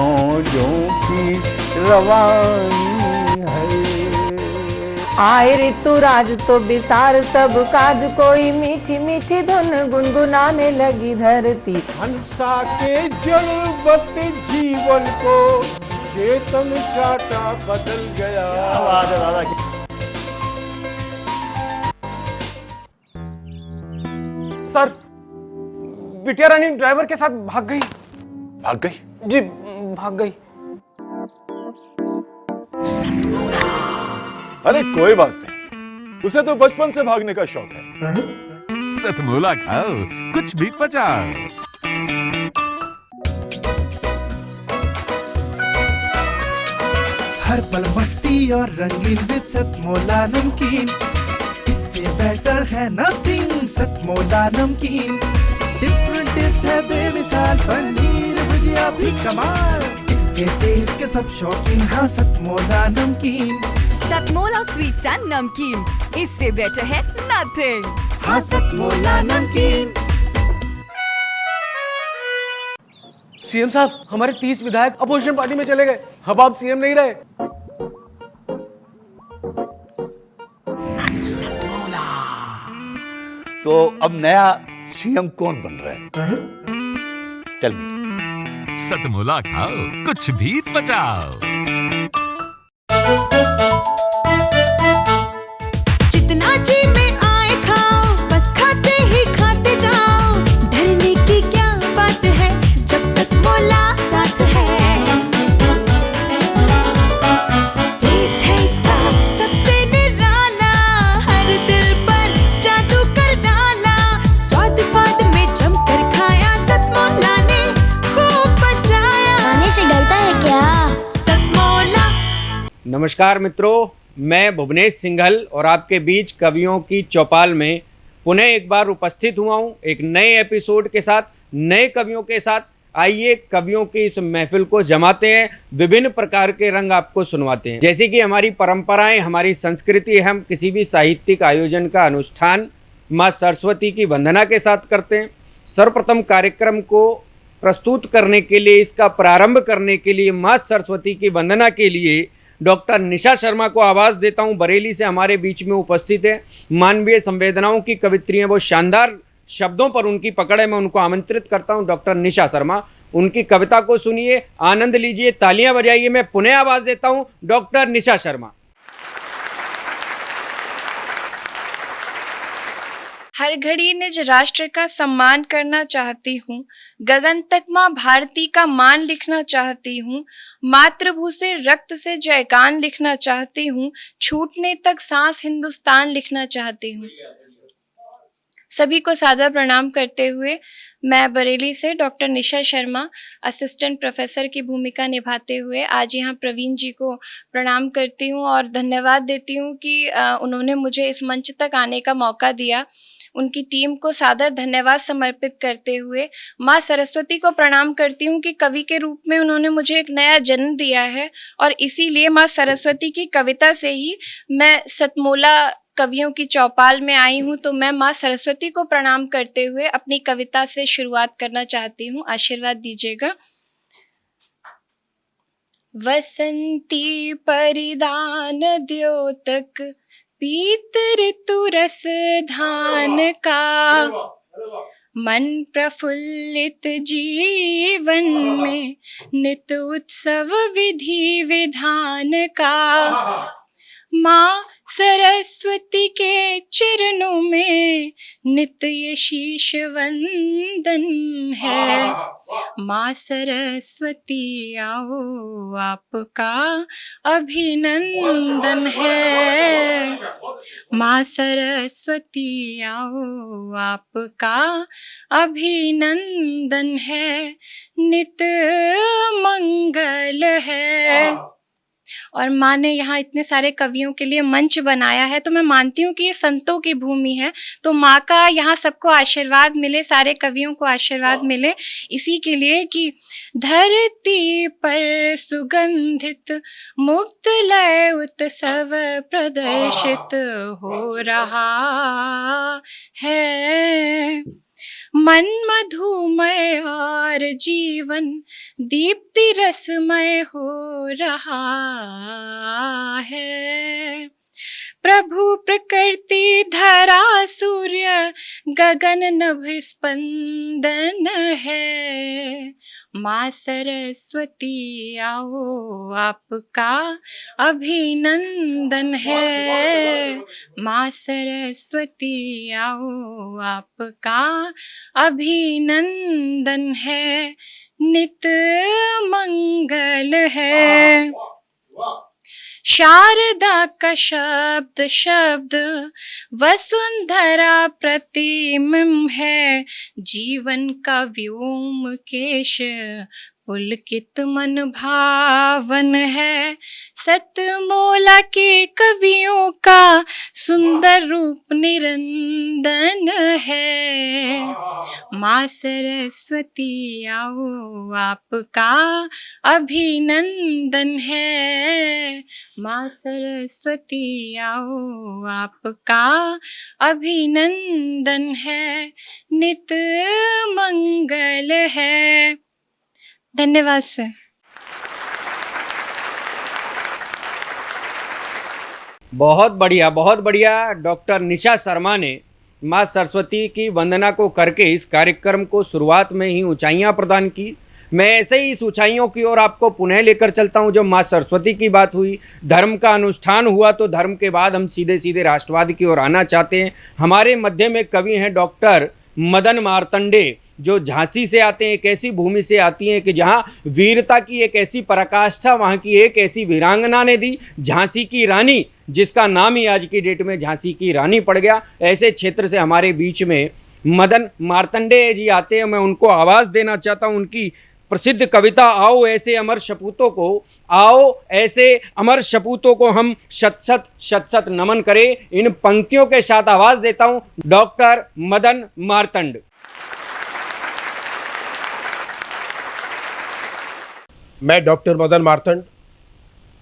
मौजों की रवानी है। आए ऋतुराज तो विसार सब काज, कोई मीठी मीठी धुन गुनगुनाने लगी धरती। हंसा के जड़वत जीवन को चेतन चाटा बदल गया। सर, बिटिया रानी ड्राइवर के साथ भाग गई। भाग गई? जी, भाग गई। अरे कोई बात नहीं, उसे तो बचपन से भागने का शौक है। सतमोला खाओ, कुछ भी पचाओ। हर पल मस्ती और रंगीन विद सतमोला नमकीन, इससे बेटर है नथिंग। सतमोला नमकीन डिफरेंट टेस्ट है बेमिसाल, पनीर भुजिया भी कमाल, इसके टेस्ट के सब शौकीन। हाँ सतमोला नमकीन, सतमोला स्वीट्स एंड नमकीन, इससे बेटर है नथिंग। हाँ सतमोला नमकीन। सीएम साहब, हमारे 30 विधायक अपोजिशन पार्टी में चले गए। अब आप सीएम नहीं रहे। तो अब नया सीएम कौन बन रहा है? Tell me. सतमोला खाओ, कुछ भी पचाओ। जितना जी में आए खाओ, बस खाते ही खाते जाओ। डरने की क्या बात है जब सतमोला साथ है। टेस्ट है इसका सबसे निराला, हर दिल पर जादू कर डाला। स्वाद स्वाद में जमकर खाया, सतमोला ने खूब बचाया। खाने से गलता है क्या? सतमोला। नमस्कार मित्रों, मैं भुवनेश सिंघल और आपके बीच कवियों की चौपाल में पुनः एक बार उपस्थित हुआ हूँ, एक नए एपिसोड के साथ, नए कवियों के साथ। आइए कवियों की इस महफिल को जमाते हैं, विभिन्न प्रकार के रंग आपको सुनवाते हैं। जैसे कि हमारी परंपराएं, हमारी संस्कृति, हम किसी भी साहित्यिक आयोजन का अनुष्ठान माँ सरस्वती की वंदना के साथ करते हैं। सर्वप्रथम कार्यक्रम को प्रस्तुत करने के लिए, इसका प्रारंभ करने के लिए, माँ सरस्वती की वंदना के लिए डॉक्टर निशा शर्मा को आवाज़ देता हूं। बरेली से हमारे बीच में उपस्थित है। मानवीय संवेदनाओं की कवित्री हैं, वो शानदार शब्दों पर उनकी पकड़ है। मैं उनको आमंत्रित करता हूं, डॉक्टर निशा शर्मा, उनकी कविता को सुनिए, आनंद लीजिए, तालियां बजाइए। मैं पुनः आवाज़ देता हूं, डॉक्टर निशा शर्मा। हर घड़ी निज राष्ट्र का सम्मान करना चाहती हूँ, गगन तक माँ भारती का मान लिखना चाहती हूँ। मातृभू से रक्त से जयगान लिखना चाहती हूँ, छूटने तक सांस हिंदुस्तान लिखना चाहती हूँ। सभी को सादर प्रणाम करते हुए मैं बरेली से doctor Nisha Sharma, assistant professor की भूमिका निभाते हुए आज यहाँ प्रवीण जी को प्रणाम करती हूँ और धन्यवाद देती हूँ कि उन्होंने मुझे इस मंच तक आने का मौका दिया। उनकी टीम को सादर धन्यवाद समर्पित करते हुए माँ सरस्वती को प्रणाम करती हूँ कि कवि के रूप में उन्होंने मुझे एक नया जन्म दिया है और इसीलिए माँ सरस्वती की कविता से ही मैं सतमोला कवियों की चौपाल में आई हूँ। तो मैं माँ सरस्वती को प्रणाम करते हुए अपनी कविता से शुरुआत करना चाहती हूँ, आशीर्वाद दीजिएगा। वसंती परिधान द्योतक, पीत ऋतु रस धान का। मन प्रफुल्लित जीवन में नित उत्सव विधि विधान का। माँ सरस्वती के चरणों में नित्य शीश वंदन है। माँ सरस्वती आओ आपका अभिनंदन है। माँ सरस्वती आओ आपका अभिनंदन है, नित मंगल है। और माँ ने यहाँ इतने सारे कवियों के लिए मंच बनाया है, तो मैं मानती हूँ कि ये संतों की भूमि है। तो माँ का यहाँ सबको आशीर्वाद मिले, सारे कवियों को आशीर्वाद मिले, इसी के लिए कि धरती पर सुगंधित मुक्त लय उत्सव प्रदर्शित हो रहा है। मन मधुमय और जीवन दीप्ति रसमय हो रहा है। प्रभु प्रकृति धरा सूर्य गगन नभ स्पंदन है। माँ सरस्वती आओ आपका अभिनंदन है। माँ सरस्वती आओ आपका अभिनंदन है। नित मंगल है। शारदा का शब्द शब्द वसुंधरा प्रतिबिंब है। जीवन का व्योम केश पुलकित मन भावन है। सतमोला के कवियों का सुंदर रूप निरंदन है। माँ सरस्वती आओ आपका अभिनंदन है। माँ सरस्वती आओ आपका अभिनंदन है। नित मंगल है। धन्यवाद सर। बहुत बढ़िया डॉक्टर निशा शर्मा ने माँ सरस्वती की वंदना को करके इस कार्यक्रम को शुरुआत में ही ऊंचाइयां प्रदान की। मैं ऐसे ही इस ऊंचाइयों की ओर आपको पुनः लेकर चलता हूं। जब माँ सरस्वती की बात हुई, धर्म का अनुष्ठान हुआ, तो धर्म के बाद हम सीधे सीधे राष्ट्रवाद की ओर आना चाहते हैं। हमारे मध्य में कवि हैं डॉक्टर मदन मार्तंडे, जो झांसी से आते हैं। एक ऐसी भूमि से आती हैं कि जहां वीरता की एक ऐसी पराकाष्ठा वहां की एक ऐसी वीरांगना ने दी, झांसी की रानी, जिसका नाम ही आज की डेट में झांसी की रानी पड़ गया। ऐसे क्षेत्र से हमारे बीच में मदन मार्तंडे जी आते हैं। मैं उनको आवाज़ देना चाहता हूं। उनकी प्रसिद्ध कविता आओ ऐसे अमर सपूतों को, आओ ऐसे अमर सपूतों को हम शत शत नमन करें। इन पंक्तियों के साथ आवाज़ देता हूं डॉक्टर मदन मार्तंड। मैं डॉक्टर मदन मार्तंड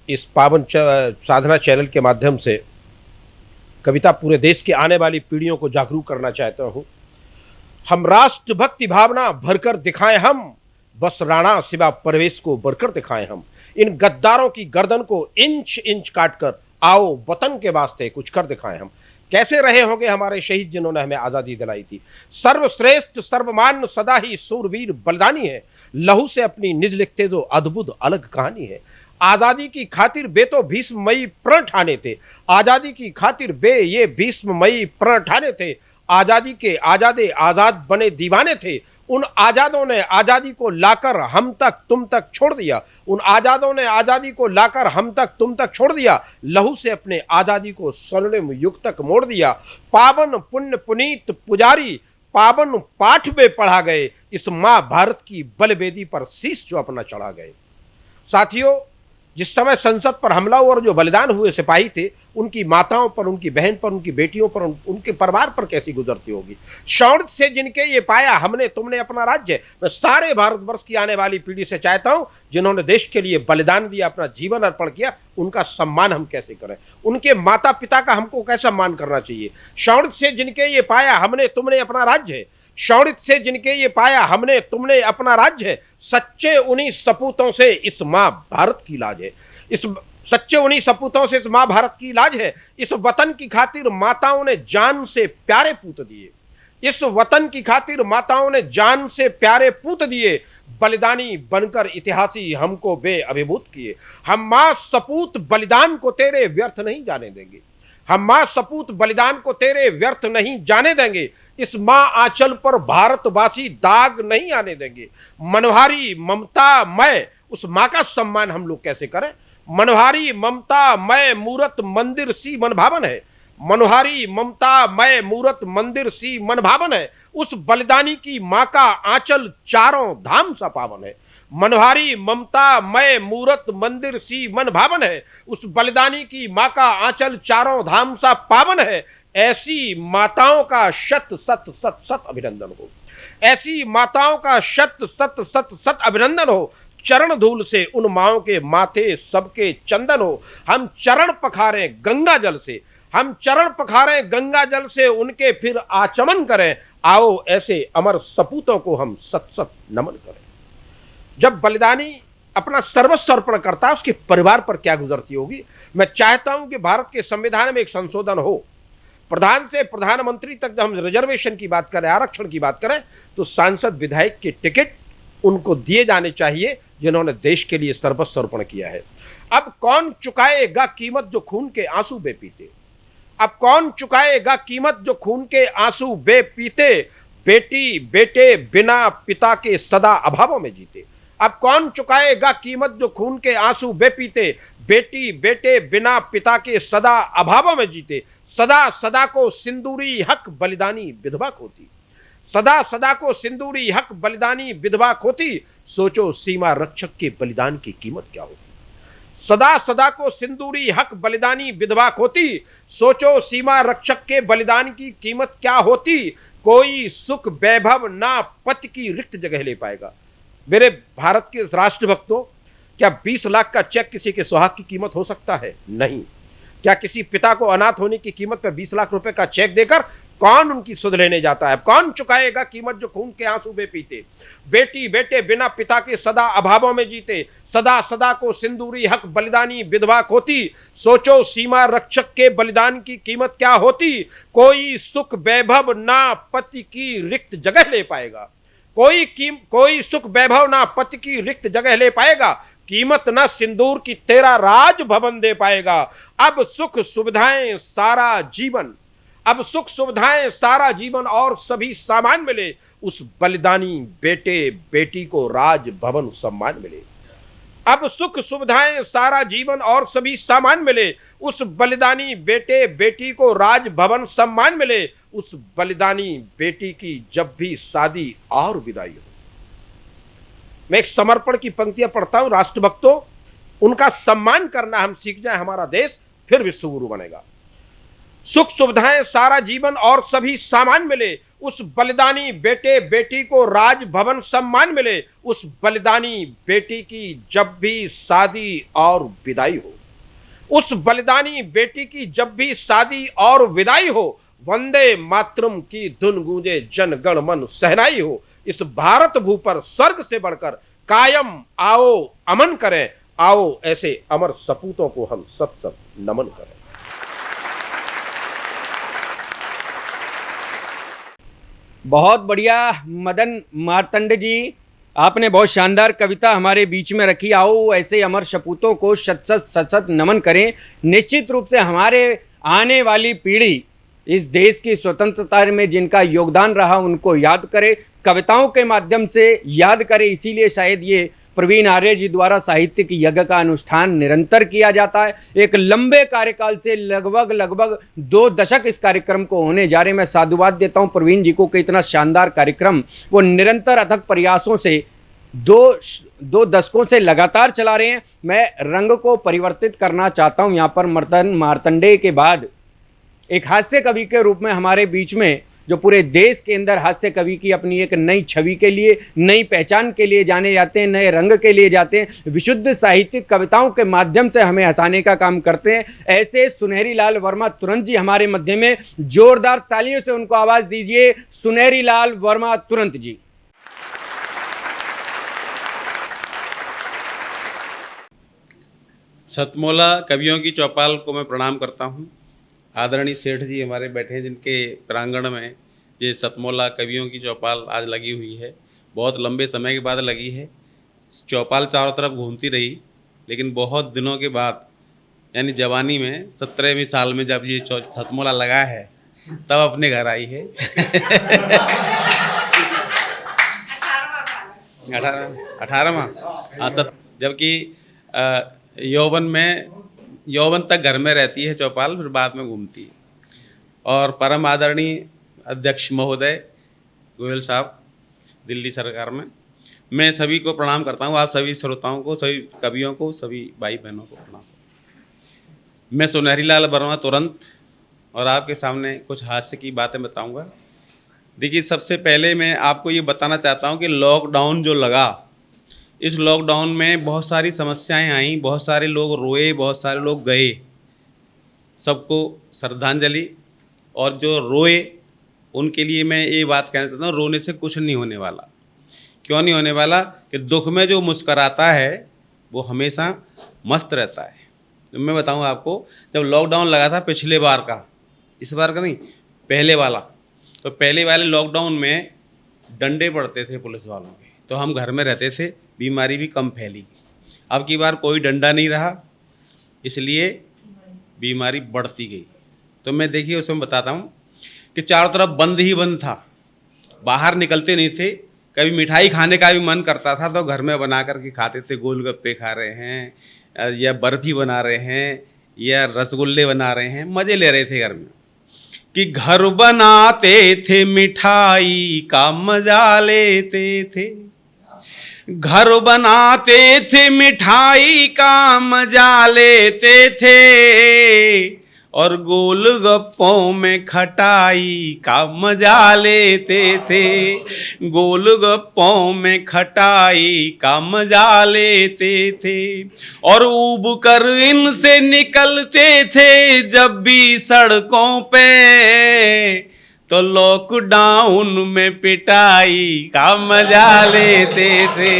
इस पावन साधना चैनल के माध्यम से कविता पूरे देश की आने वाली पीढ़ियों को जागरूक करना चाहता हूँ। हम राष्ट्रभक्ति भावना भरकर दिखाएं हम, बस राणा शिवा परवेश को बरकर दिखाएं हम। इन गद्दारों की गर्दन को इंच इंच काट कर आओ वतन के वास्ते कुछ कर दिखाएं हम। कैसे रहे होंगे हमारे शहीद जिन्होंने हमें आज़ादी दिलाई थी। सर्वश्रेष्ठ सर्वमान्य सदा ही सूरवीर बलिदानी है। लहू से अपनी निज लिखते जो अद्भुत अलग कहानी है। आज़ादी की खातिर बे तो भीष्ममयी प्रण ठाने थे। आज़ादी की खातिर बे ये भीष्ममयी प्रण ठाने थे। आज़ादी के आज़ादे आज़ाद बने दीवाने थे। उन आज़ादों ने आज़ादी को लाकर हम तक तुम तक छोड़ दिया। उन आज़ादों ने आज़ादी को लाकर हम तक तुम तक छोड़ दिया। लहू से अपने आज़ादी को स्वर्णिम युग तक मोड़ दिया। पावन पुण्य पुनीत पुजारी पावन पाठ में पढ़ा गए। इस माँ भारत की बलवेदी पर शीश जो अपना चढ़ा गए। साथियों, जिस समय संसद पर हमला हुआ और जो बलिदान हुए सिपाही थे, उनकी माताओं पर, उनकी बहन पर, उनकी बेटियों पर, उनके परिवार पर कैसी गुजरती होगी। शौर्य से जिनके ये पाया हमने तुमने अपना राज्य। मैं सारे भारतवर्ष की आने वाली पीढ़ी से चाहता हूं, जिन्होंने देश के लिए बलिदान दिया, अपना जीवन अर्पण किया, उनका सम्मान हम कैसे करें। उनके माता पिता का हमको कैसा सम्मान करना चाहिए। शौर्य से जिनके ये पाया हमने तुमने अपना राज्य। शौर्य से जिनके ये पाया हमने तुमने अपना राज्य। सच्चे उन्हीं सपूतों से इस माँ भारत की लाज है। इस सच्चे उन्हीं सपूतों से इस माँ भारत की लाज है। इस वतन की खातिर माताओं ने जान से प्यारे पूत दिए। इस वतन की खातिर माताओं ने जान से प्यारे पूत दिए। बलिदानी बनकर इतिहासी हमको बेअभिभूत किए। हम माँ सपूत बलिदान को तेरे व्यर्थ नहीं जाने देंगे। हम माँ सपूत बलिदान को तेरे व्यर्थ नहीं जाने देंगे। इस माँ आंचल पर भारतवासी दाग नहीं आने देंगे। मनोहारी ममता मय उस माँ का सम्मान हम लोग कैसे करें। मनोहारी ममता मय मूरत मंदिर सी मन भावन है। मनोहारी ममता मय मूरत मंदिर सी मन भावन है। उस बलिदानी की माँ का आंचल चारों धाम सा पावन है। मनोहारी ममता मय मूरत मंदिर सी मन भावन है। उस बलिदानी की माँ का आंचल चारों धाम सा पावन है। ऐसी माताओं का शत सत सत सत अभिनंदन हो। ऐसी माताओं का शत सत सत सत अभिनंदन हो। चरण धूल से उन माओं के माथे सबके चंदन हो। हम चरण पखारें गंगा जल से। हम चरण पखारें गंगा जल से उनके फिर आचमन करें। आओ ऐसे अमर सपूतों को हम सत सत नमन करें। जब बलिदानी अपना सर्वस्व अर्पण करता है उसके परिवार पर क्या गुजरती होगी। मैं चाहता हूं कि भारत के संविधान में एक संशोधन हो, प्रधान से प्रधानमंत्री तक जब हम रिजर्वेशन की बात करें, आरक्षण की बात करें, तो सांसद विधायक के टिकट उनको दिए जाने चाहिए जिन्होंने देश के लिए सर्वस्व अर्पण किया है। अब कौन चुकाएगा कीमत जो खून के आंसू बे पीते, अब कौन चुकाएगा कीमत जो खून के आंसू बे पीते, बेटी बेटे बिना पिता के सदा अभावों में जीते। अब कौन चुकाएगा कीमत जो खून के आंसू बे पीते, बेटी बेटे बिना पिता के सदा अभावों में जीते। सदा सदा को सिंदूरी हक बलिदानी विधवा खोती, सदा सदा को सिंदूरी हक बलिदानी विधवा खोती, सोचो सीमा रक्षक के बलिदान की कीमत क्या होगी। सदा सदा को सिंदूरी हक बलिदानी विधवा खोती, सोचो सीमा रक्षक के बलिदान की कीमत क्या होती। कोई सुख वैभव ना पति की रिक्त जगह ले पाएगा। मेरे भारत के राष्ट्रभक्तों, क्या 20 लाख का चेक किसी के सुहाग की कीमत हो सकता है? नहीं। क्या किसी पिता को अनाथ होने की कीमत पर 20 लाख रुपए का चेक देकर कौन उनकी सुध लेने जाता है? कौन चुकाएगा कीमत जो खून के आंसू बे पीते, बेटी बेटे बिना पिता के सदा अभावों में जीते। सदा सदा को सिंदूरी हक बलिदानी विधवा खोती, सोचो सीमा रक्षक के बलिदान की कीमत क्या होती। कोई सुख वैभव ना पति की रिक्त जगह ले पाएगा, कोई सुख वैभव ना पति की रिक्त जगह ले पाएगा। कीमत ना सिंदूर की तेरा राज भवन दे पाएगा। अब सुख सुविधाएं सारा जीवन, अब सुख सुविधाएं सारा जीवन और सभी सामान मिले, उस बलिदानी बेटे बेटी को राज भवन सम्मान मिले। अब सुख सुविधाएं सारा जीवन और सभी सामान मिले, उस बलिदानी बेटे बेटी को राज भवन सम्मान मिले। उस बलिदानी बेटी की जब भी शादी और विदाई हो। मैं एक समर्पण की पंक्तियां पढ़ता हूं। राष्ट्रभक्तों, उनका सम्मान करना हम सीख जाए, हमारा देश फिर विश्वगुरु बनेगा। सुख सुविधाएं सारा जीवन और सभी सामान मिले, उस बलिदानी बेटे बेटी को राज भवन सम्मान मिले। उस बलिदानी बेटी की जब भी शादी और विदाई हो, उस बलिदानी बेटी की जब भी शादी और विदाई हो, वंदे मातरम की धुन गूंजे जन गण मन सहनाई हो। इस भारत भू पर स्वर्ग से बढ़कर कायम आओ अमन करें। आओ ऐसे अमर सपूतों को हम सत सत नमन करें। बहुत बढ़िया मदन मार्तंड जी, आपने बहुत शानदार कविता हमारे बीच में रखी। आओ ऐसे अमर सपूतों को शत शत नमन करें। निश्चित रूप से हमारे आने वाली पीढ़ी इस देश की स्वतंत्रता में जिनका योगदान रहा उनको याद करे, कविताओं के माध्यम से याद करे। इसीलिए शायद ये प्रवीण आर्य जी द्वारा साहित्यिक यज्ञ का अनुष्ठान निरंतर किया जाता है। एक लंबे कार्यकाल से लगभग 2 दशक इस कार्यक्रम को होने जा रहे। मैं साधुवाद देता हूँ प्रवीण जी को कि इतना शानदार कार्यक्रम वो निरंतर अथक प्रयासों से 2 दशकों से लगातार चला रहे हैं। मैं रंग को परिवर्तित करना चाहता हूँ। यहाँ पर मदन मार्तंडे के बाद एक हास्य कवि के रूप में हमारे बीच में, जो पूरे देश के अंदर हास्य कवि की अपनी एक नई छवि के लिए, नई पहचान के लिए जाने जाते हैं, नए रंग के लिए जाते हैं, विशुद्ध साहित्यिक कविताओं के माध्यम से हमें हंसाने का काम करते हैं, ऐसे सुनहरी लाल वर्मा तुरंत जी हमारे मध्य में। जोरदार तालियों से उनको आवाज़ दीजिए, सुनहरी लाल वर्मा तुरंत जी। सतमोला कवियों की चौपाल को मैं प्रणाम करता हूँ। आदरणीय सेठ जी हमारे बैठे हैं, जिनके प्रांगण में ये सतमोला कवियों की चौपाल आज लगी हुई है। बहुत लंबे समय के बाद लगी है। चौपाल चारों तरफ घूमती रही, लेकिन बहुत दिनों के बाद, यानी जवानी में 17वें साल में जब ये सतमोला लगा है, तब अपने घर आई है। 18वां हाँ सब, जबकि यौवन तक घर में रहती है चौपाल, फिर बाद में घूमती है। और परम आदरणीय अध्यक्ष महोदय गोयल साहब दिल्ली सरकार में, मैं सभी को प्रणाम करता हूँ। आप सभी श्रोताओं को, सभी कवियों को, सभी भाई बहनों को प्रणाम। मैं सुनहरी लाल वर्मा तुरंत और आपके सामने कुछ हास्य की बातें बताऊँगा। देखिए, सबसे पहले मैं आपको ये बताना चाहता हूँ कि लॉकडाउन जो लगा, इस लॉकडाउन में बहुत सारी समस्याएं आईं, बहुत सारे लोग रोए, बहुत सारे लोग गए। सबको श्रद्धांजलि। और जो रोए उनके लिए मैं ये बात कहना चाहता हूँ, रोने से कुछ नहीं होने वाला। क्यों नहीं होने वाला? कि दुख में जो मुस्कराता है वो हमेशा मस्त रहता है। तो मैं बताऊँ आपको, जब लॉकडाउन लगा था पिछले बार का, इस बार का नहीं, पहले वाला, तो पहले वाले लॉकडाउन में डंडे पड़ते थे पुलिस वालों के, तो हम घर में रहते थे, बीमारी भी कम फैली। अब की बार कोई डंडा नहीं रहा, इसलिए बीमारी बढ़ती गई। तो मैं देखिए उसमें बताता हूँ कि चारों तरफ बंद ही बंद था, बाहर निकलते नहीं थे। कभी मिठाई खाने का भी मन करता था तो घर में बना करके खाते थे। गोलगप्पे खा रहे हैं या बर्फ़ी बना रहे हैं या रसगुल्ले बना रहे हैं, मज़े ले रहे थे घर में। कि घर बनाते थे मिठाई का मजा लेते थे, घर बनाते थे मिठाई का मजा लेते थे, और गोलगप्पों में खटाई का मजा लेते थे, गोलगप्पों में खटाई का मजा लेते थे। और ऊब कर इनसे निकलते थे जब भी सड़कों पे, तो लॉकडाउन में पिटाई का मजा लेते थे।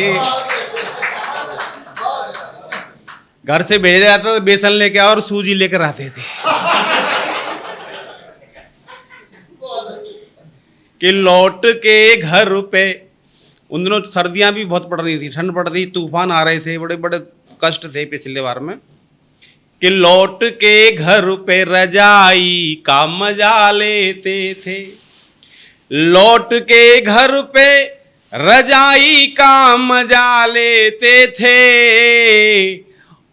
घर से भेजा जाता तो बेसन लेके और सूजी लेकर आते थे कि लौट के घर पे। उन दिनों सर्दियां भी बहुत पड़ रही थी, ठंड पड़ रही, तूफान आ रहे थे, बड़े बड़े कष्ट थे पिछले बार में। कि लौट के घर पे रजाई का मजा लेते थे, लौट के घर पे रजाई का मजा लेते थे,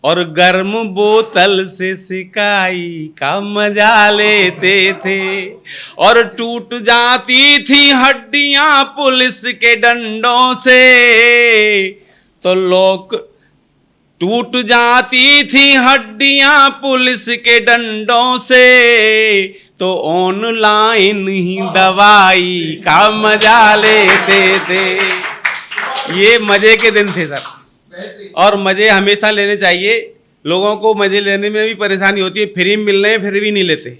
और गर्म बोतल से सिकाई का मजा लेते थे। और टूट जाती थी हड्डियां पुलिस के डंडों से, तो लोग टूट जाती थी हड्डियां पुलिस के डंडों से, तो ऑनलाइन ही दवाई का मजा लेते थे। ये मजे के दिन थे सर, और मजे हमेशा लेने चाहिए। लोगों को मजे लेने में भी परेशानी होती है, फ्री में मिल रहे हैं फिर भी नहीं लेते।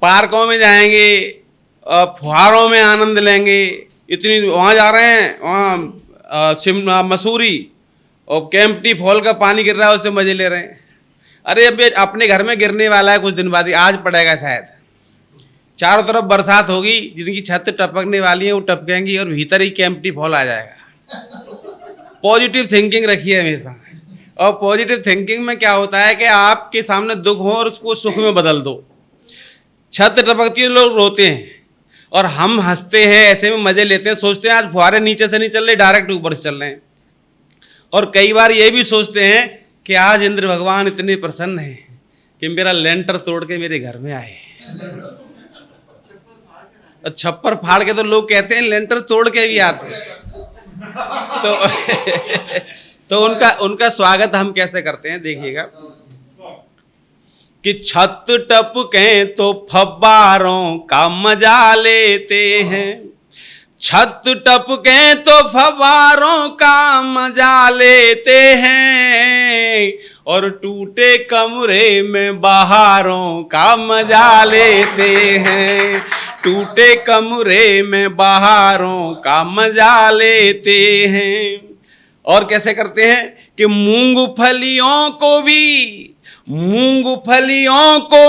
पार्कों में जाएंगे, फुहारों में आनंद लेंगे, इतनी वहाँ जा रहे हैं, वहाँ शिमला मसूरी और केम्प्टी फॉल का पानी गिर रहा है, उससे मजे ले रहे हैं। अरे अब अपने घर में गिरने वाला है कुछ दिन बाद ही, आज पड़ेगा शायद। चारों तरफ बरसात होगी, जिनकी छत टपकने वाली है वो टपकेंगी और भीतर ही केम्प्टी फॉल आ जाएगा। पॉजिटिव थिंकिंग रखिए हमेशा। और पॉजिटिव थिंकिंग में क्या होता है कि आपके सामने दुख हो और उसको सुख में बदल दो। छत टपकती है, लोग रोते हैं और हम हंसते हैं, ऐसे में मजे लेते हैं, सोचते हैं आज फुहारे नीचे से नहीं चल रहे, डायरेक्ट ऊपर से चल रहे हैं। और कई बार ये भी सोचते हैं कि आज इंद्र भगवान इतने प्रसन्न हैं कि मेरा लेंटर तोड़ के मेरे घर में आए। छप्पर फाड़ के तो लोग कहते हैं लेंटर तोड़ के भी आते हैं। तो उनका स्वागत हम कैसे करते हैं देखिएगा। कि छत टपके तो फव्वारों का मजा लेते हैं, छत टपके तो फव्वारों का मजा लेते हैं, और टूटे कमरे में बहारों का मजा लेते हैं, टूटे कमरे में बहारों का मजा लेते हैं। और कैसे करते हैं कि मूंगफलियों को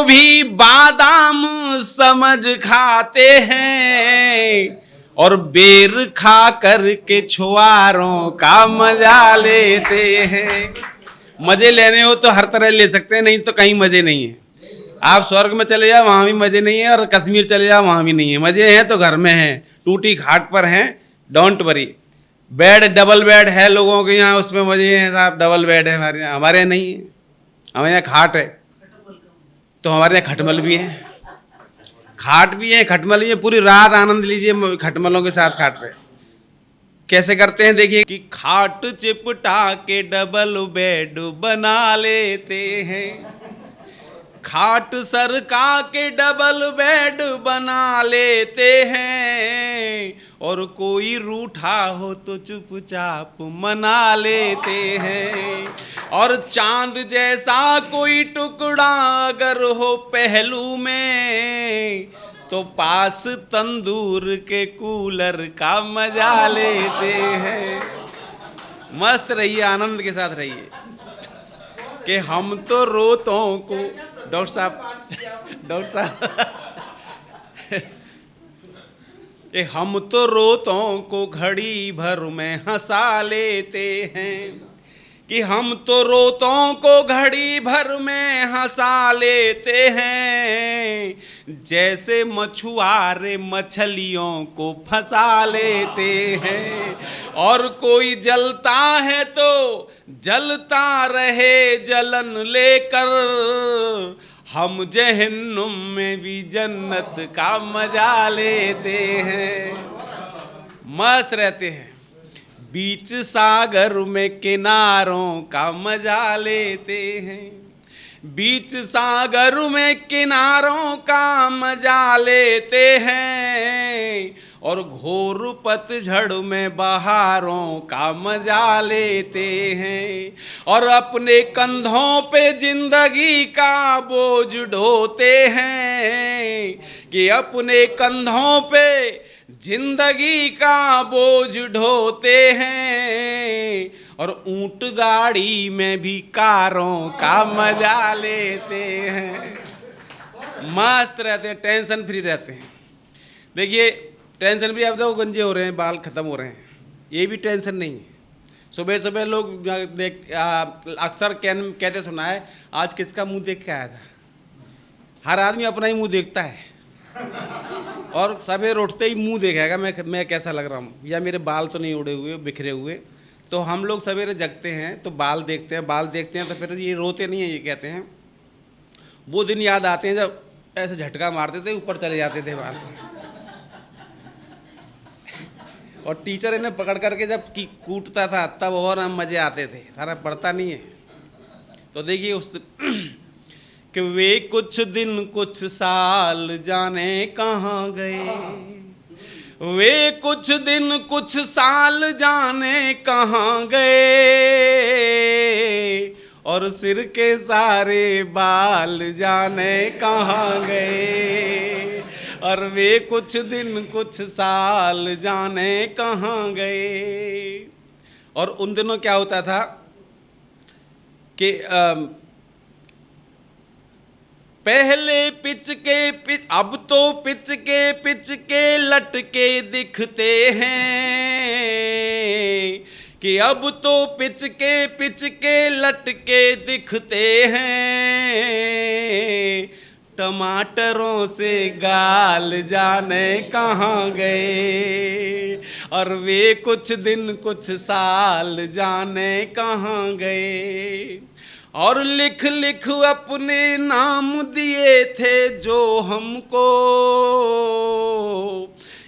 भी बादाम समझ खाते हैं, और बेर खा करके छुआरों का मजा लेते हैं। मजे लेने हो तो हर तरह ले सकते हैं, नहीं तो कहीं मजे नहीं है। आप स्वर्ग में चले जाओ वहाँ भी मजे नहीं है, और कश्मीर चले जाओ वहाँ भी नहीं है। मजे हैं तो घर में हैं, टूटी घाट पर हैं, don't worry. Bed double bed है लोगों के यहाँ, उसमें मजे हैं साहब, डबल बेड है हमारे यहाँ नहीं है। हमारे यहाँ खाट है, तो हमारे यहाँ खटमल भी है, खाट भी है, खटमल भी है। पूरी रात आनंद लीजिए खटमलों के साथ खाट पे। कैसे करते हैं देखिए। कि खाट चिपटा के डबल बेड बना लेते हैं, खाट सरका के डबल बेड बना लेते हैं, और कोई रूठा हो तो चुपचाप मना लेते हैं, और चांद जैसा कोई टुकड़ा अगर हो पहलू में तो पास तंदूर के कूलर का मजा लेते हैं। मस्त रहिए, आनंद के साथ रहिए कि हम तो रोतों को डॉक्टर साहब कि हम तो रोतों को घड़ी भर में हंसा लेते हैं, कि हम तो रोतों को घड़ी भर में हंसा लेते हैं, जैसे मछुआरे मछलियों को फंसा लेते हैं। और कोई जलता है तो जलता रहे जलन लेकर, हम जहन्नुम में भी जन्नत का मजा लेते हैं। मस्त रहते हैं, बीच सागर में किनारों का मजा लेते हैं, बीच सागर में किनारों का मजा लेते हैं, और घोर पतझड़ में बहारों का मजा लेते हैं। और अपने कंधों पे जिंदगी का बोझ ढोते हैं, कि अपने कंधों पे जिंदगी का बोझ ढोते हैं, और ऊंट गाड़ी में भी कारों का मजा लेते हैं। मस्त रहते हैं, टेंशन फ्री रहते हैं। देखिए टेंशन भी, अब तो गंजे हो रहे हैं, बाल खत्म हो रहे हैं, ये भी टेंशन नहीं है। सुबह सुबह लोग अक्सर कहते सुना है, आज किसका मुंह देख के आया था। हर आदमी अपना ही मुंह देखता है, और सवेरे उठते ही मुंह देखेगा मैं कैसा लग रहा हूँ, या मेरे बाल तो नहीं उड़े हुए बिखरे हुए। तो हम लोग सवेरे जगते हैं तो बाल देखते हैं तो फिर ये रोते नहीं हैं, ये कहते हैं वो दिन याद आते हैं जब ऐसे झटका मारते थे, ऊपर चले जाते थे बाल। और टीचर इन्हें पकड़ करके जब कूटता था तब और हम मज़े आते थे, सारा पढ़ता नहीं है। तो देखिए उस कि वे कुछ दिन कुछ साल जाने कहाँ गए, वे कुछ दिन कुछ साल जाने कहाँ गए, और सिर के सारे बाल जाने कहाँ गए, और वे कुछ दिन कुछ साल जाने कहाँ गए। और उन दिनों क्या होता था कि पहले पिच अब तो पिच के लटके दिखते हैं, कि अब तो पिच के लटके दिखते हैं, टमाटरों से गाल जाने कहाँ गए, और वे कुछ दिन कुछ साल जाने कहाँ गए। और लिख लिख अपने नाम दिए थे जो हमको,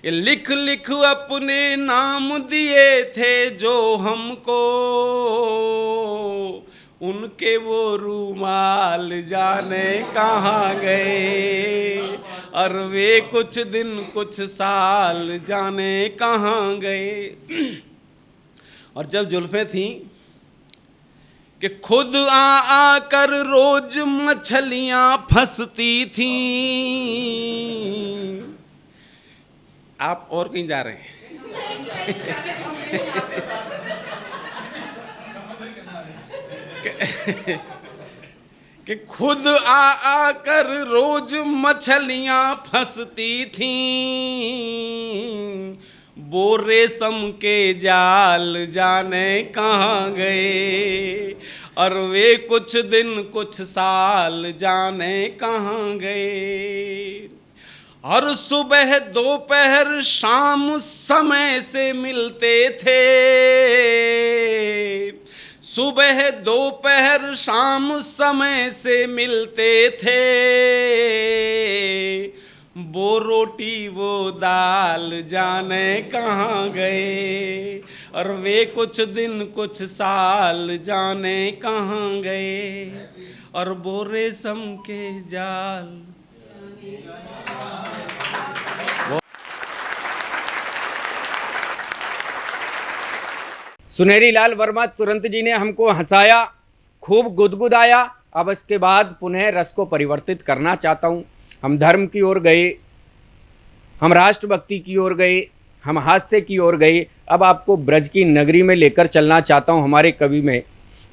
लिख लिख अपने नाम दिए थे जो हमको, उनके वो रूमाल जाने कहाँ गए, और वे कुछ दिन कुछ साल जाने कहाँ गए। और जब जुल्फें थीं कि खुद आ कर रोज मछलियां फंसती थीं। आप और कहीं जा रहे हैं? कि खुद आ कर रोज मछलियां फंसती थीं, वो रेशम के जाल जाने कहाँ गए, और वे कुछ दिन कुछ साल जाने कहाँ गए। और सुबह दोपहर शाम समय से मिलते थे, सुबह दोपहर शाम समय से मिलते थे, वो रोटी वो दाल जाने कहाँ गए, और वे कुछ दिन कुछ साल जाने कहाँ गए, और वो रेशम के जाल। सुनहरी लाल वर्मा तुरंत जी ने हमको हंसाया, खूब गुदगुदाया। अब इसके बाद पुनः रस को परिवर्तित करना चाहता हूँ। हम धर्म की ओर गए, हम राष्ट्रभक्ति की ओर गए, हम हास्य की ओर गए। अब आपको ब्रज की नगरी में लेकर चलना चाहता हूँ। हमारे कवि में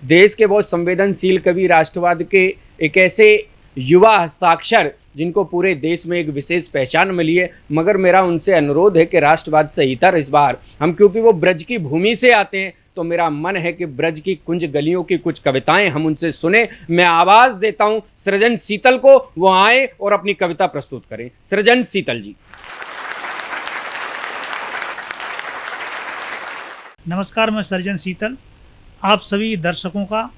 देश के बहुत संवेदनशील कवि, राष्ट्रवाद के एक ऐसे युवा हस्ताक्षर जिनको पूरे देश में एक विशेष पहचान मिली है, मगर मेरा उनसे अनुरोध है कि राष्ट्रवाद से इतर इस बार हम, क्योंकि वो ब्रज की भूमि से आते हैं, तो मेरा मन है कि ब्रज की कुंज गलियों की कुछ कविताएं हम उनसे सुने। मैं आवाज़ देता हूं सृजन शीतल को, वो आए और अपनी कविता प्रस्तुत करें। सृजन शीतल जी। नमस्कार, मैं सृजन शीतल आप सभी दर्शकों का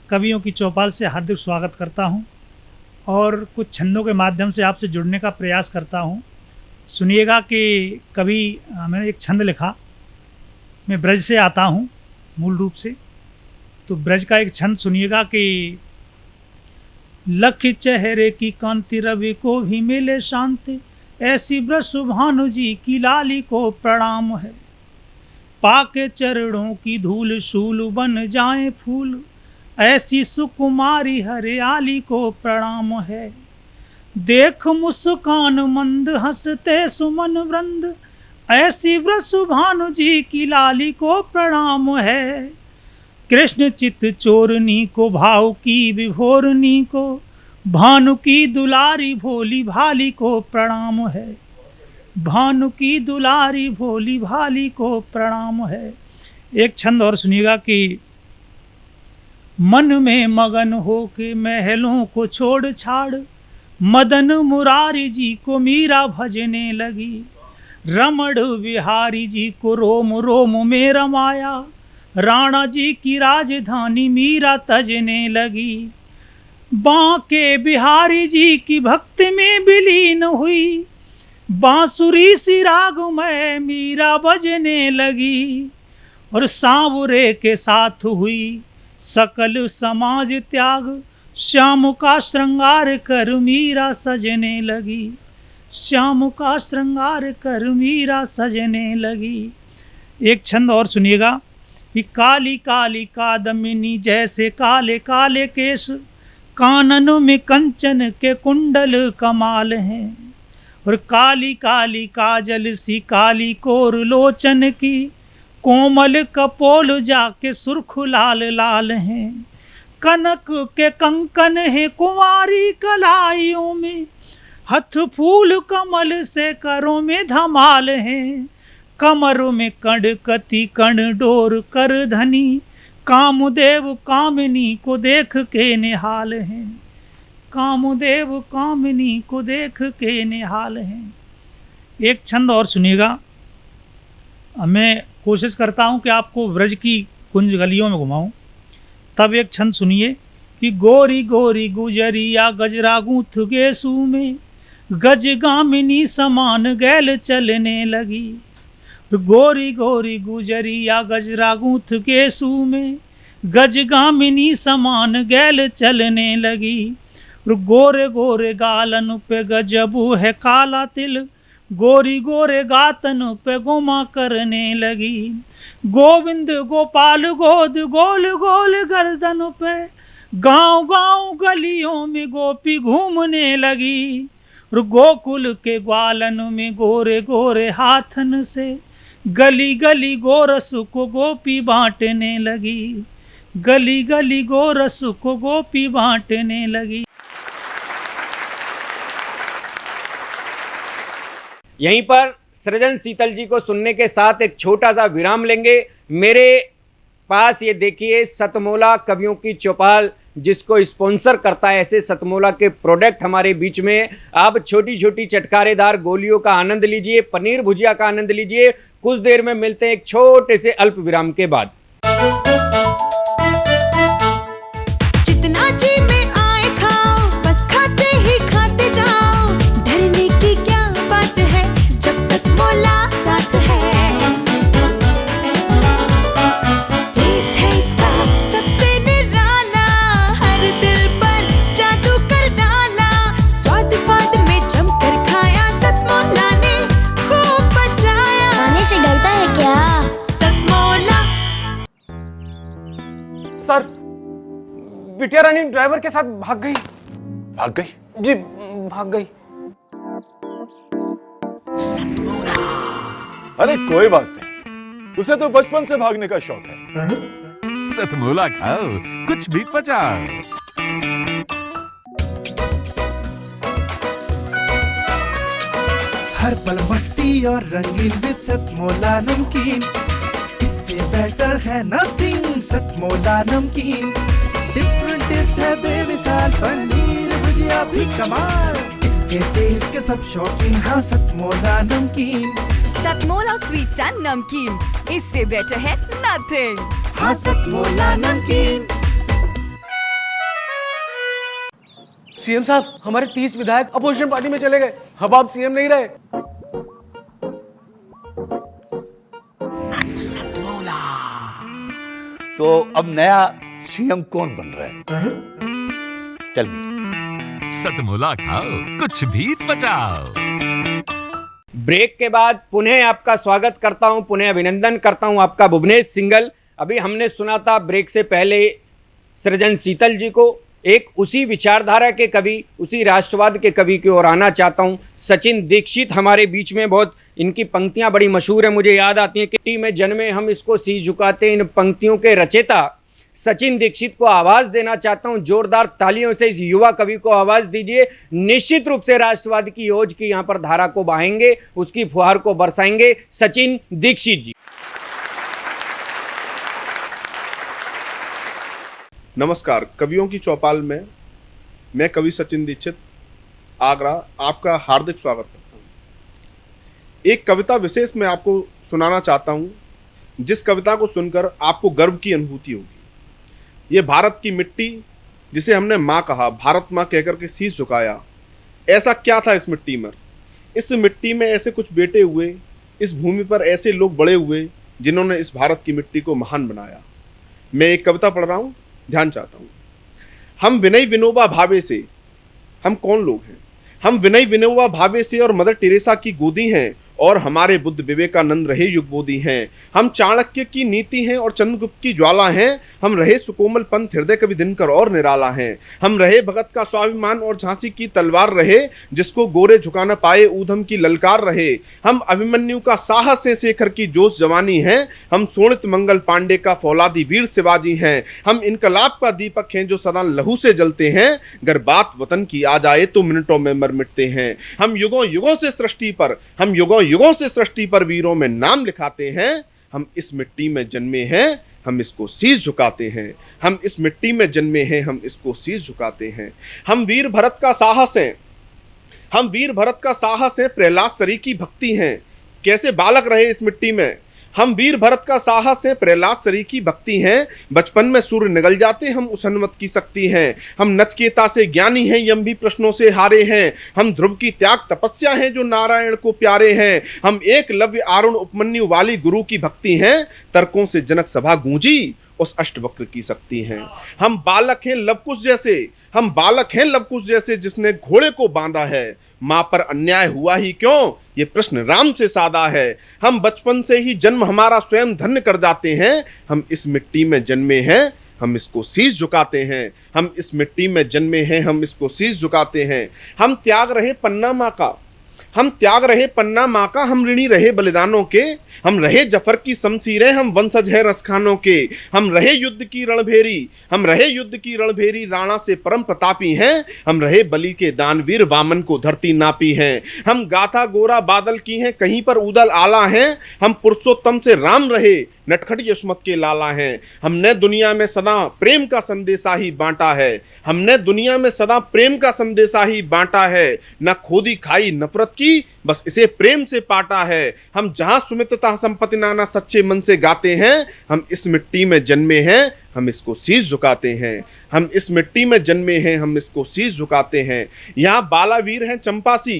कवियों की चौपाल से हार्दिक स्वागत करता हूं और कुछ छंदों के माध्यम से आपसे जुड़ने का प्रयास करता हूं। सुनिएगा कि कभी मैंने एक छंद लिखा। मैं ब्रज से आता हूं मूल रूप से, तो ब्रज का एक छंद सुनिएगा कि लख चेहरे की कांति रवि को भी मिले शांति, ऐसी ब्रज भानु जी की लाली को प्रणाम है। पाके चरणों की धूल शूल बन जाए फूल, ऐसी सुकुमारी हरियाली को प्रणाम है। देख मुस्कान मंद हंसते सुमन वृंद, ऐसी ब्रज भानु जी की लाली को प्रणाम है। कृष्ण चित चोरनी को भाव की विभोरनी को, भानु की दुलारी भोली भाली को प्रणाम है। भानु की दुलारी भोली भाली को प्रणाम है। एक छंद और सुनिएगा कि मन में मगन हो के महलों को छोड़ छाड़, मदन मुरारी जी को मीरा भजने लगी। रमण बिहारी जी को रोम रोम में रमाया, राणा जी की राजधानी मीरा तजने लगी। बांके बिहारी जी की भक्ति में विलीन हुई, बांसुरी सी राग में मीरा बजने लगी। और सांवरे के साथ हुई सकल समाज त्याग, श्याम का श्रृंगार कर मीरा सजने लगी। श्याम का श्रृंगार कर मीरा सजने लगी। एक छंद और सुनिएगा कि काली काली कादमिनी जैसे काले काले केश, कानन में कंचन के कुंडल कमाल हैं। और काली काली काजल सी काली कोर लोचन की, कोमल कपोल जाके सुर्ख लाल लाल हैं। कनक के कंकन है कुंवारी कलाइयों में, हथ फूल कमल से करों में धमाल हैं। कमरों में कड़कती कण डोर कर धनी, कामदेव कामिनी को देख के निहाल हैं। कामदेव कामिनी को देख के निहाल हैं। एक छंद और सुनिएगा। मैं कोशिश करता हूँ कि आपको ब्रज की कुंज गलियों में घुमाऊँ। तब एक छंद सुनिए कि गोरी गोरी गुजरिया गजरा गूंथ गेसू में, गजगामिनी समान गैल चलने लगी। गोरी गोरी गुजरिया गजरा गूंथ गेसू में, गजगामिनी समान गैल चलने लगी। गोरे गोरे गालन पे गजबू है काला तिल, गोरी गोरे गातन पे गोमा करने लगी। गोविंद गोपाल गोद गोल गोल गर्दन पे, गांव गांव गलियों में गोपी घूमने लगी। गोकुल के ग्वालन में गोरे गोरे हाथन से, गली गली गोरस को गोपी बांटने लगी। गली गली गोरस को गोपी बांटने लगी। यहीं पर सृजन शीतल जी को सुनने के साथ एक छोटा सा विराम लेंगे। मेरे पास ये देखिए सतमोला कवियों की चौपाल, जिसको स्पॉन्सर करता है ऐसे सतमोला के प्रोडक्ट हमारे बीच में। आप छोटी छोटी चटकारेदार गोलियों का आनंद लीजिए, पनीर भुजिया का आनंद लीजिए। कुछ देर में मिलते हैं एक छोटे से अल्प विराम के बाद। जितना जी में आए खाओ, बस खाते ही खाते जाओ। डरने की क्या बात है जब सतमोला साथ है। टेस्ट है इसका सबसे निराला, हर दिल पर जादू कर डाला। स्वाद स्वाद में जमकर खाया, सतमोला ने खूब बचाया। खाने से डरता है क्या? सतमोला। सर, बिटिया रानी ड्राइवर के साथ भाग गई। भाग गई? जी भाग गई। अरे कोई बात नहीं, उसे तो बचपन से भागने का शौक है। सतमोला खाओ, कुछ भी पचाओ। हर पल मस्ती और रंगीन विद सतमोला नमकीन, इससे बेटर है नथिंग। सतमोला नमकीन डिफरेंट टेस्ट है बेमिसाल, पनीर भुजिया भी कमाल, इसके टेस्ट के सब शौकीन। हाँ सतमोला नमकीन, सतमोला स्वीट्स एंड नमकीन, इससे बेटर है नथिंग। हाँ सतमोला नमकीन। सीएम साहब, हमारे 30 विधायक अपोजिशन पार्टी में चले गए, अब आप सीएम नहीं रहे। तो अब नया सीएम कौन बन रहा है? Tell me. सतमोला खाओ, कुछ भी पचाओ। ब्रेक के बाद पुनः आपका स्वागत करता हूं, पुनः अभिनंदन करता हूं आपका भुवनेश सिंघल। अभी हमने सुना था ब्रेक से पहले सृजन शीतल जी को। एक उसी विचारधारा के कवि, उसी राष्ट्रवाद के कवि की ओर आना चाहता हूं। सचिन दीक्षित हमारे बीच में, बहुत इनकी पंक्तियां बड़ी मशहूर है, मुझे याद आती हैं कि टी में जन्मे हम इसको सी झुकाते। इन पंक्तियों के रचयिता सचिन दीक्षित को आवाज़ देना चाहता हूं। जोरदार तालियों से इस युवा कवि को आवाज़ दीजिए। निश्चित रूप से राष्ट्रवाद की ओज की यहाँ पर धारा को बहाएंगे, उसकी फुहार को बरसाएंगे सचिन दीक्षित जी। नमस्कार, कवियों की चौपाल में मैं कवि सचिन दीक्षित आगरा आपका हार्दिक स्वागत करता हूँ। एक कविता विशेष मैं आपको सुनाना चाहता हूँ, जिस कविता को सुनकर आपको गर्व की अनुभूति होगी। ये भारत की मिट्टी, जिसे हमने माँ कहा, भारत माँ कहकर के शीश झुकाया। ऐसा क्या था इस मिट्टी में? इस मिट्टी में ऐसे कुछ बेटे हुए, इस भूमि पर ऐसे लोग बड़े हुए जिन्होंने इस भारत की मिट्टी को महान बनाया। मैं एक कविता पढ़ रहा हूँ, ध्यान चाहता हूँ। हम विनय विनोबा भावे से, हम कौन लोग हैं? हम विनय विनोबा भावे से और मदर टेरेसा की गोदी हैं, और हमारे बुद्ध विवेकानंद रहे युगबोधी हैं। हम चाणक्य की नीति हैं और चंद्रगुप्त की ज्वाला हैं। हम रहे सुकोमल पंथ हृदय कवि दिनकर और निराला हैं। हम रहे भगत का स्वाभिमान और झांसी की तलवार रहे, जिसको गोरे झुका न पाए ऊधम की ललकार रहे। हम अभिमन्यु का साहस है, शेखर की जोश जवानी है। हम सोनित मंगल पांडे का फौलादी वीर शिवाजी हैं। हम इनकलाब का दीपक हैं जो सदा लहू से जलते हैं। अगर बात वतन की आ जाए तो मिनटों में मर मिटते हैं। हम युगों युगों से सृष्टि पर वीरों में नाम लिखाते हैं। हम इस मिट्टी में जन्मे हैं, हम इसको शीश झुकाते हैं। हम इस मिट्टी में जन्मे हैं, हम इसको शीश झुकाते हैं। हम वीर भरत का साहस हैं, हम वीर भरत का साहस है, प्रहलाद सरी की भक्ति हैं। कैसे बालक रहे इस मिट्टी में। हम वीर भरत का साहस है, प्रहलाद सरी की भक्ति हैं। बचपन में सूर्य निगल जाते, हम उस हनुमत की शक्ति हैं। हम नचकेता से ज्ञानी हैं, यम भी प्रश्नों से हारे हैं। हम ध्रुव की त्याग तपस्या हैं, जो नारायण को प्यारे हैं। हम एक लव्य आरुण उपमन्यु वाली गुरु की भक्ति हैं। तर्कों से जनक सभा गूंजी, उस अष्टवक्र की शक्ति हैं। हम बालक हैं लवकुश जैसे, हम बालक हैं लवकुश जैसे, जिसने घोड़े को बांधा है। माँ पर अन्याय हुआ ही क्यों, ये प्रश्न राम से सादा है। हम बचपन से ही जन्म हमारा स्वयं धन्य कर जाते हैं। हम इस मिट्टी में जन्मे हैं, हम इसको शीश झुकाते हैं। हम इस मिट्टी में जन्मे हैं, हम इसको शीश झुकाते हैं। हम त्याग रहे पन्ना माँ का, हम त्याग रहे पन्ना माँ का। हम ऋणी रहे बलिदानों के, हम रहे जफर की शमशीरें। हम वंशज है रसखानों के। हम रहे युद्ध की रणभेरी, हम रहे युद्ध की रणभेरी। राणा से परम प्रतापी हैं। हम रहे बलि के दानवीर, वामन को धरती नापी हैं। हम गाथा गोरा बादल की हैं, कहीं पर उदल आला हैं। हम पुरुषोत्तम से राम रहे, नटखट यशमत के लाला हैं। हमने दुनिया में सदा प्रेम का संदेशा ही बांटा है। हमने दुनिया में सदा प्रेम का संदेशा ही बांटा है। न खोदी खाई नफरत की, बस इसे प्रेम से पाटा है। हम जहां सुमित्रता संपत्ति नाना सच्चे मन से गाते हैं। हम इस मिट्टी में जन्मे हैं, हम इसको शीश झुकाते हैं। हम इस मिट्टी में जन्मे हैं, हम इसको शीश झुकाते हैं। यहाँ बालावीर हैं चंपासी,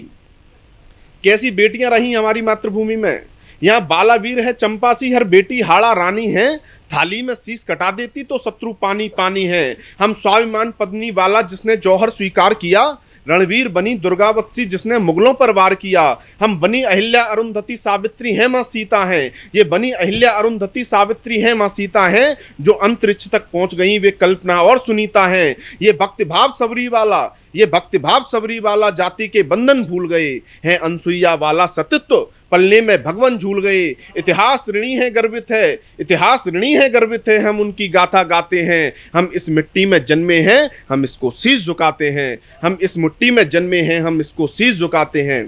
कैसी बेटियां रही हमारी मातृभूमि में। यहाँ बालावीर है चंपासी, हर बेटी हाड़ा रानी है। थाली में शीश कटा देती तो शत्रु पानी पानी है। हम स्वाभिमान पत्नी वाला, जिसने जौहर स्वीकार किया। रणवीर बनी दुर्गावत्सी, जिसने मुगलों पर वार किया। हम बनी अहिल्या अरुंधति सावित्री हैं, माँ सीता हैं। ये बनी अहिल्या अरुंधति सावित्री हैं, माँ सीता हैं। जो अंतरिक्ष तक पहुंच गई, वे कल्पना और सुनीता हैं। ये भक्तिभाव सबरी वाला, ये भक्तिभाव सबरी वाला, जाति के बंधन भूल गए हैं। अनसुईया वाला सतीत्व पलने में भगवान झूल गए। इतिहास ऋणी है गर्वित है, इतिहास ऋणी है गर्वित है, हम उनकी गाथा गाते हैं। हम इस मिट्टी में जन्मे हैं, हम इसको शीश झुकाते हैं। हम इस मिट्टी में जन्मे हैं, हम इसको शीश झुकाते हैं।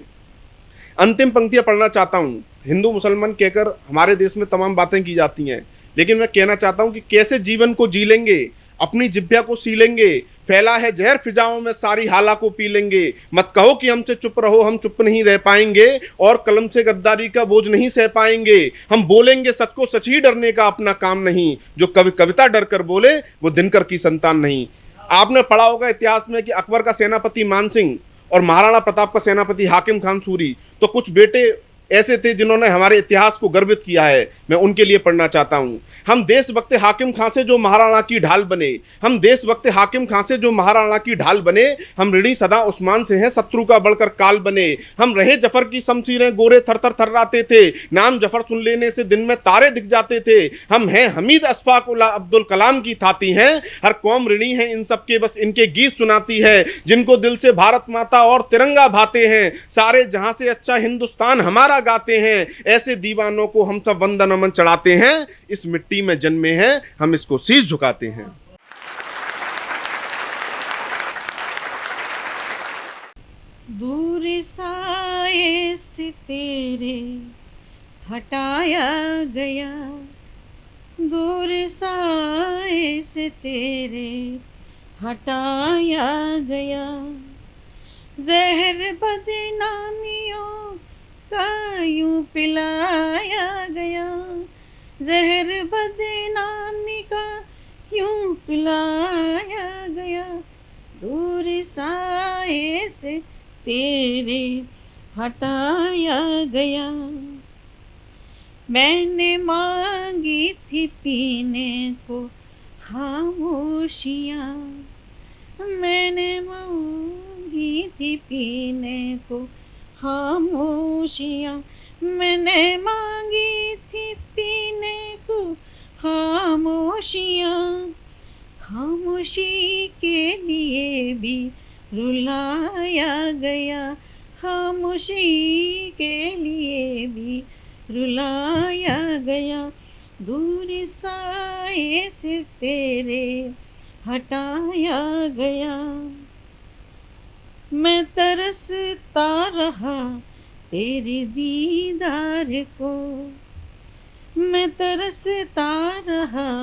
अंतिम पंक्तियां पढ़ना चाहता हूँ। हिंदू मुसलमान कहकर हमारे देश में तमाम बातें की जाती हैं, लेकिन मैं कहना चाहता हूँ कि कैसे जीवन को जी लेंगे, अपनी जिब्या को सी लेंगे। फैला है जहर फिजाओं में, सारी हाला को पी लेंगे। मत कहो कि हमसे चुप रहो, हम चुप नहीं रह पाएंगे और कलम से गद्दारी का बोझ नहीं सह पाएंगे। हम बोलेंगे सच को सच ही, डरने का अपना काम नहीं। जो कवि कविता डर कर बोले वो दिनकर की संतान नहीं। आपने पढ़ा होगा इतिहास में कि अकबर का सेनापति मान सिंह और महाराणा प्रताप का सेनापति हाकिम खान सूरी, तो कुछ बेटे ऐसे थे जिन्होंने हमारे इतिहास को गर्वित किया है। मैं उनके लिए पढ़ना चाहता हूँ। हम देशभक्त हाकिम खां से जो महाराणा की ढाल बने, हम देशभक्त हाकिम खां से जो महाराणा की ढाल बने। हम ऋणी सदा उस्मान से हैं, शत्रु का बढ़कर काल बने। हम रहे जफर की शमशीरें, गोरे थर थर थर्राते थे। नाम जफर सुन लेने से दिन में तारे दिख जाते थे। हम हैं हमीद अशफाक उल्ला अब्दुल कलाम की थाती हैं। हर कौम ऋणी है इन सबके, बस इनके गीत सुनाती है। जिनको दिल से भारत माता और तिरंगा भाते हैं, सारे जहां से अच्छा हिंदुस्तान हमारा गाते हैं। ऐसे दीवानों को हम सब वंदन नमन चढ़ाते हैं। इस मिट्टी में जन्मे हैं, हम इसको शीश झुकाते हैं। दूर साए से तेरे हटाया गया, दूर साए से तेरे हटाया गया। जहर बदनामियों का यूं पिलाया गया, जहर बदनामी का यूं पिलाया गया। दूर साए से तेरे हटाया गया। मैंने मांगी थी पीने को खामोशियाँ, मैंने मांगी थी पीने को खामोशियाँ। मैंने मांगी थी पीने को खामोशियाँ। खामोशी के लिए भी रुलाया गया, खामोशी के लिए भी रुलाया गया। दूर साए से तेरे हटाया गया। मैं तरसता रहा तेरे दीदार को, मैं तरसता रहा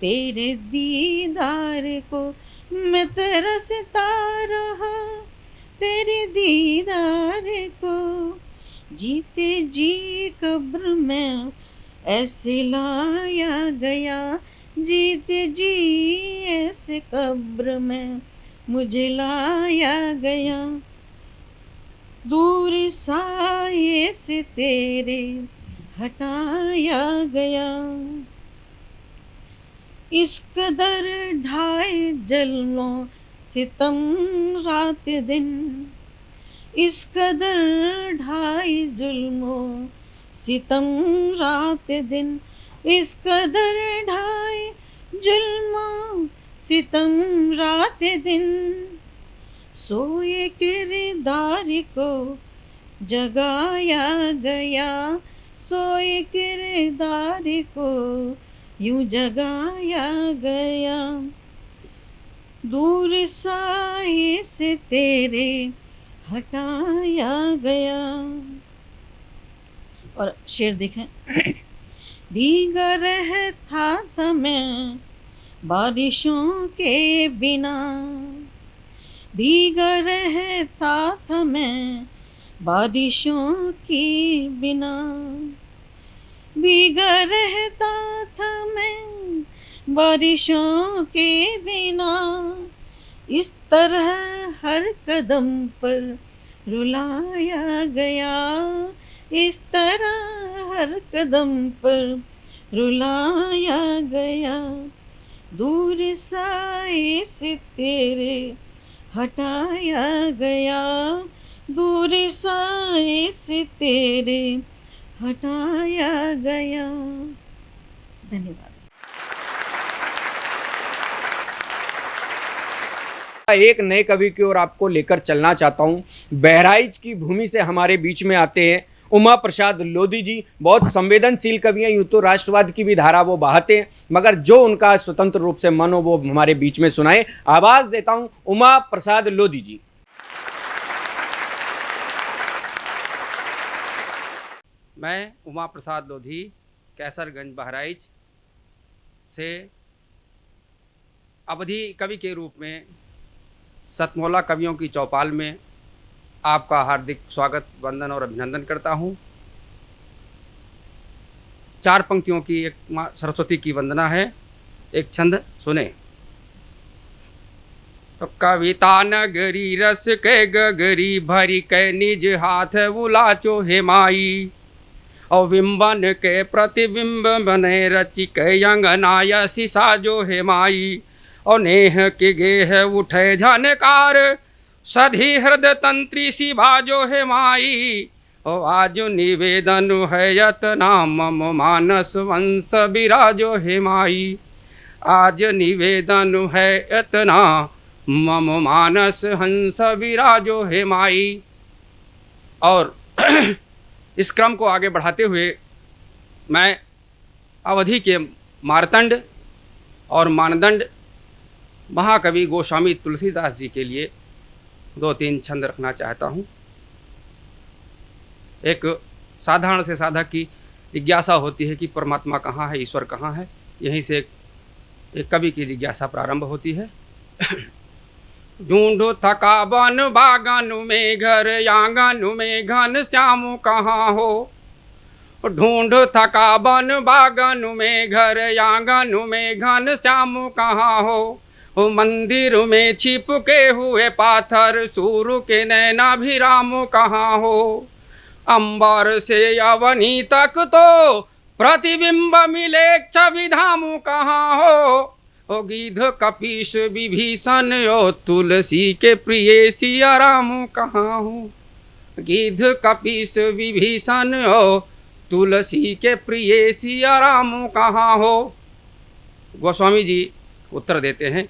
तेरे दीदार को। मैं तरसता रहा तेरे दीदार को। जीते जी कब्र में ऐसे लाया गया, जीते जी ऐसे कब्र में मुझे लाया गया। दूर साए से तेरे हटाया गया। इस कदर ढाए जल्लों सितम रात दिन, इस कदर ढाए जुल्मों सितम रात दिन। इस कदर ढाए जुल्मों सितम रात दिन। सोए किरदार को जगाया गया, सोए किरदार को यूं जगाया गया। दूर साए से तेरे हटाया गया। और शेर देखें। भीगा रहता था मैं बारिशों के बिना, भीगा रहता था मैं बारिशों के बिना। भीगा रहता था मैं बारिशों के बिना। इस तरह हर कदम पर रुलाया गया, इस तरह हर कदम पर रुलाया गया। दूर साए से तेरे हटाया गया, दूर साए से तेरे हटाया गया। धन्यवाद। एक नए कवि की ओर आपको लेकर चलना चाहता हूं। बहराइच की भूमि से हमारे बीच में आते हैं उमा प्रसाद लोधी जी बहुत संवेदनशील कवि हैं, यूँ तो राष्ट्रवाद की भी धारा वो बहाते हैं, मगर जो उनका स्वतंत्र रूप से मन हो वो हमारे बीच में सुनाए। आवाज़ देता हूँ उमा प्रसाद लोधी जी। मैं उमा प्रसाद लोधी कैसरगंज बहराइच से अवधि कवि के रूप में सतमोला कवियों की चौपाल में आपका हार्दिक स्वागत, वंदन और अभिनंदन करता हूँ। 4 पंक्तियों की एक माँ सरस्वती की वंदना है। एक छंद सुने। तो कविता नगरी रस के गगरी भरी के निज हाथ उलाचो हे माई, और बिंबन के प्रतिबिंब बने रचि के अंगनाय सिसाजो हे माई, और नेह के गेह उठे झनकार सधी हृदय तंत्री सी भाजो हे माई, और आज निवेदन है यतना मम मानस वंश विराजो हे माई, आज निवेदन है यतना मम मानस हंस विराजो हे माई। और इस क्रम को आगे बढ़ाते हुए मैं अवधि के मार्तंड और मानदंड महाकवि गोस्वामी तुलसीदास जी के लिए 2-3 छंद रखना चाहता हूँ। एक साधारण से साधक की जिज्ञासा होती है कि परमात्मा कहाँ है, ईश्वर कहाँ है। यहीं से एक कवि की जिज्ञासा प्रारंभ होती है। ढूंढो थका बन बागन में घर आंगन में घन श्याम कहाँ हो, ढूंढो थका बन बागन में घर आंगन में घन श्याम कहाँ हो, मंदिर में छिप के हुए पाथर सूरु के नैना भी राम कहाँ हो, अंबर से अवनी तक तो प्रतिबिंब मिले छवि धाम कहाँ हो, ओ गिद्ध कपीश विभीषण ओ तुलसी के प्रिय सिया राम कहाँ हो, गिद्ध कपीश विभीषण ओ तुलसी के प्रिय सिया राम कहाँ हो। गोस्वामी जी उत्तर देते हैं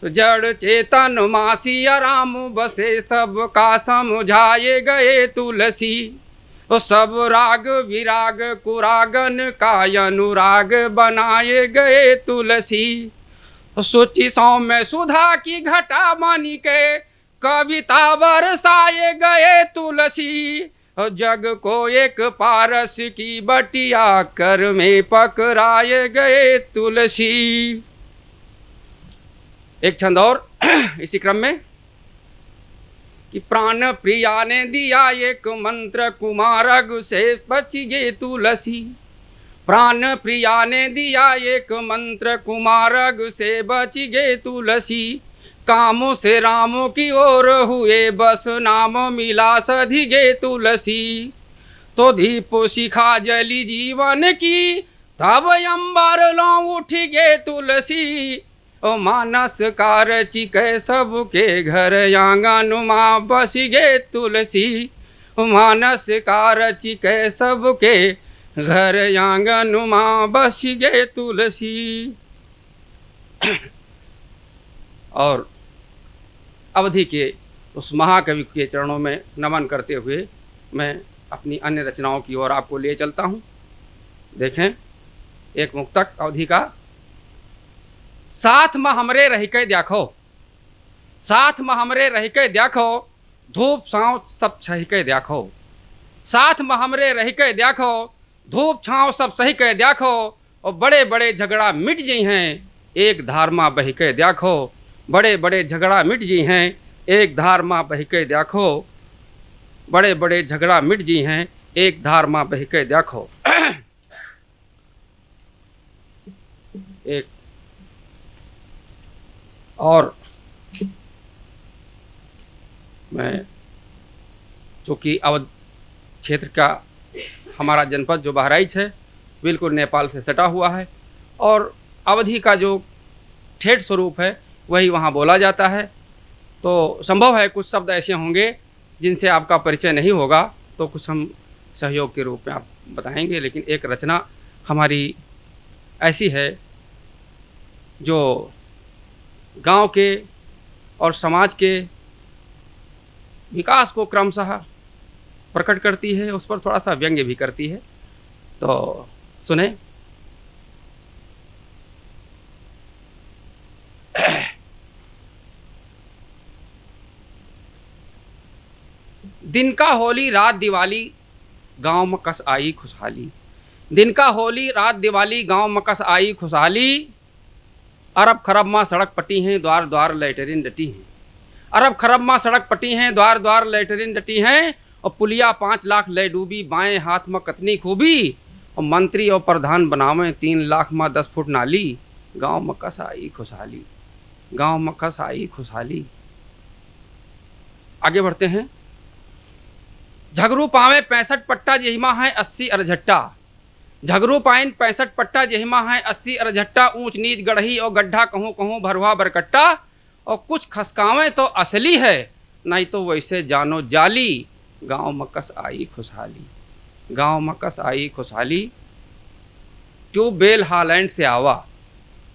तो जड़ चेतन मासिया राम बसे सब का समझाए गए तुलसी, तो सब राग विराग कुरागन का अनुराग बनाए गए तुलसी, सोची सौम्य सुधा की घटा बनी के कविता बरसाए गए तुलसी, जग को एक पारस की बटिया कर में पकड़ाए गए तुलसी। एक छंद और इसी क्रम में कि प्राण प्रिया ने दिया एक मंत्र कुमारग से बच गए तुलसी, प्राण प्रिया ने दिया एक मंत्र कुमारग से बच गए तुलसी, कामों से रामों की ओर हुए बस नाम मिला सधी गए तुलसी, तो दीप शिखा जली जीवन की तब अंबर लो उठ गए तुलसी, ओ मानस कारची कै सबके घर आंगन माँ बस गे तुलसी, मानस कारची कै सबके घर आंगन माँ बस गे तुलसी। और अवधि के उस महाकवि के चरणों में नमन करते हुए मैं अपनी अन्य रचनाओं की ओर आपको ले चलता हूँ। देखें एक मुक्तक अवधि का। साथ में हमरे रह के देखो, साथ में हमरे रह के देखो, धूप छाँव सब सही के देखो, साथ में हमरे रह के देखो, धूप छाँव सब सही के देखो, और बड़े बड़े झगड़ा मिट जी हैं एक धार माँ बह के देखो, बड़े बड़े झगड़ा मिट जी हैं एक धार माँ बह के देखो, बड़े बड़े झगड़ा मिट जी हैं एक धार माँ बह के देखो। एक और मैं चूँकि अवध क्षेत्र का हमारा जनपद जो बहराइच है बिल्कुल नेपाल से सटा हुआ है, और अवधि का जो ठेठ स्वरूप है वही वहाँ बोला जाता है, तो संभव है कुछ शब्द ऐसे होंगे जिनसे आपका परिचय नहीं होगा, तो कुछ हम सहयोग के रूप में आप बताएंगे। लेकिन एक रचना हमारी ऐसी है जो गांव के और समाज के विकास को क्रमशः प्रकट करती है, उस पर थोड़ा सा व्यंग्य भी करती है। तो सुने। दिन का होली रात दिवाली गांव में कस आई खुशहाली। दिन का होली रात दिवाली गांव में कस आई खुशहाली। अरब खरब माँ सड़क पटी हैं, द्वार द्वार लैटरिन डटी हैं। अरब खरब माँ सड़क पटी हैं, द्वार द्वार लैटरिन डटी हैं। और पुलिया 5 लाख ले डूबी, बाएं हाथ में कतनी खूबी। और मंत्री और प्रधान बनावें 3 लाख माँ 10 फुट नाली। गांव में कस आई खुशहाली, गांव में कस आई खुशहाली। आगे बढ़ते हैं। झगरू पावे 65 पट्टा जहिमा है 80 अरझट्टा। झगरू पाइन 65 पट्टा जहिमा है 80 अरझट्टा। ऊंच नीच गढ़ही और गड्ढा कहूँ कहूँ भरवा बरकट्टा। और कुछ खसकावें तो असली है, नहीं तो वैसे जानो जाली। गांव में कस आई खुशहाली, गांव में कस आई खुशहाली। ट्यूबवेल हालैंड से आवा,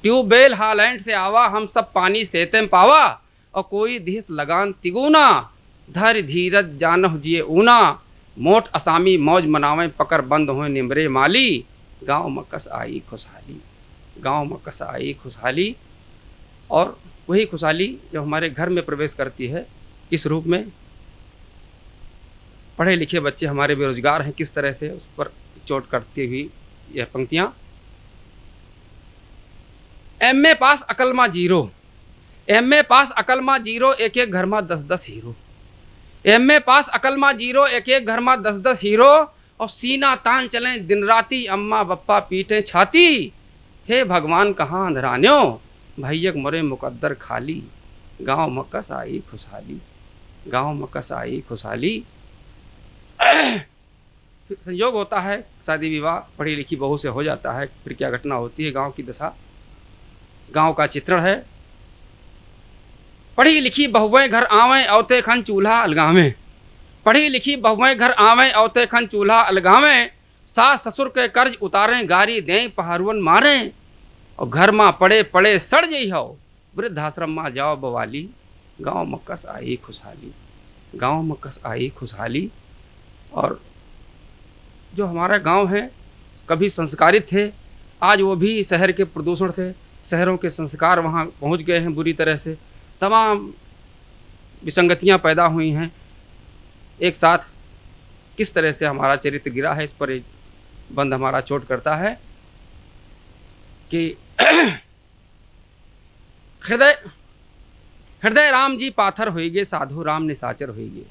ट्यूबवेल हालैंड से आवा। हम सब पानी सेते पावा। और कोई धीस लगान तिगुना, धैर्य धीरज जानह जिए ऊना। मोट असामी मौज मनावें, पकर बंद हुए निमरे माली। गांव में कस आई खुशहाली, गांव में कस आई खुशहाली। और वही खुशहाली जब हमारे घर में प्रवेश करती है इस रूप में। पढ़े लिखे बच्चे हमारे बेरोजगार हैं, किस तरह से उस पर चोट करती हुई यह पंक्तियां। एमए पास अकलमा जीरो, एमए पास अकलमा जीरो। एक एक घर में 10-10 हीरो। एमए पास अकलमा जीरो, एक एक घर में 10-10 हीरो। और सीना तान चलें दिन राती, अम्मा बप्पा पीटे छाती। हे भगवान कहाँ अंधरान्यो, भैयक मरे मुकद्दर खाली। गांव में कस आई खुशहाली, गांव में कस आई खुशहाली। संयोग होता है शादी विवाह पढ़ी लिखी बहू से हो जाता है, फिर क्या घटना होती है। गांव की दशा, गांव का चित्रण है। पढ़ी लिखी बहुएं घर आवें, औते खन चूल्हा अलगावें। पढ़ी लिखी बहुएं घर आवें, औते खन चूल्हा अलगावें। सास ससुर के कर्ज उतारें, गारी दें पहारुअन मारें। और घर माँ पड़े पड़े सड़ जई हो, वृद्धाश्रम माँ जाओ बवाली। गांव में कस आई खुशहाली, गांव में कस आई खुशहाली। और जो हमारा गांव है कभी संस्कारित थे, आज वो भी शहर के प्रदूषण से, शहरों के संस्कार वहाँ पहुँच गए हैं बुरी तरह से। तमाम विसंगतियाँ पैदा हुई हैं एक साथ। किस तरह से हमारा चरित्र गिरा है, इस पर एक बंद हमारा चोट करता है कि हृदय हृदय राम जी पाथर होइगे, साधु राम निशाचर होइगे।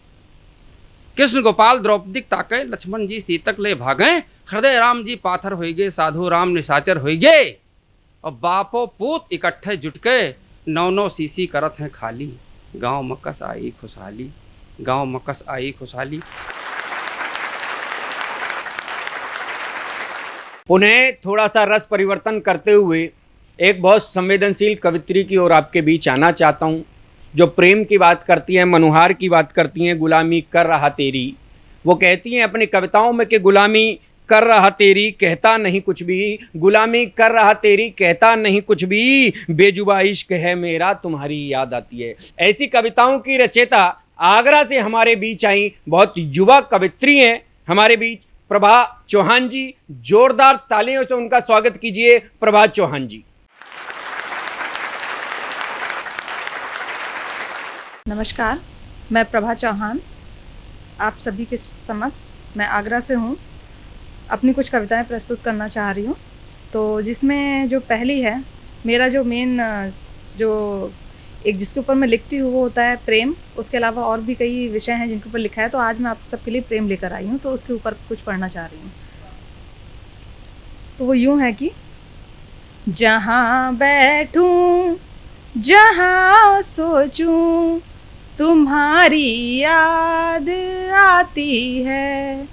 कृष्ण गोपाल द्रौपदी ताके, लक्ष्मण जी सीतक ले भागे। हृदय राम जी पाथर होइगे, साधु राम निशाचर होइगे। और बापो पूत इकट्ठे जुटके, 9-9 सीसी करत हैं खाली। गांव में कस आई खुशहाली, गांव में कस आई खुशहाली। उन्हें थोड़ा सा रस परिवर्तन करते हुए एक बहुत संवेदनशील कवित्री की ओर आपके बीच आना चाहता हूँ, जो प्रेम की बात करती हैं, मनुहार की बात करती हैं, गुलामी कर रहा तेरी। वो कहती हैं अपनी कविताओं में कि गुलामी कर रहा तेरी, कहता नहीं कुछ भी। गुलामी कर रहा तेरी, कहता नहीं कुछ भी। बेजुबा इश्क है मेरा, तुम्हारी याद आती है। ऐसी कविताओं की रचयिता आगरा से हमारे बीच आई बहुत युवा कवित्री हैं हमारे बीच, प्रभा चौहान जी। जोरदार तालियों से उनका स्वागत कीजिए, प्रभा चौहान जी। नमस्कार, मैं प्रभा चौहान आप सभी के समक्ष मैं आगरा से हूँ, अपनी कुछ कविताएं प्रस्तुत करना चाह रही हूँ। तो जिसमें जो पहली है, मेरा जो मेन जो एक जिसके ऊपर मैं लिखती हूँ वो होता है प्रेम। उसके अलावा और भी कई विषय हैं जिनके ऊपर लिखा है, तो आज मैं आप सबके लिए प्रेम लेकर आई हूँ, तो उसके ऊपर कुछ पढ़ना चाह रही हूँ। तो वो यूँ है कि जहाँ बैठूं जहाँ सोचूं तुम्हारी याद आती है।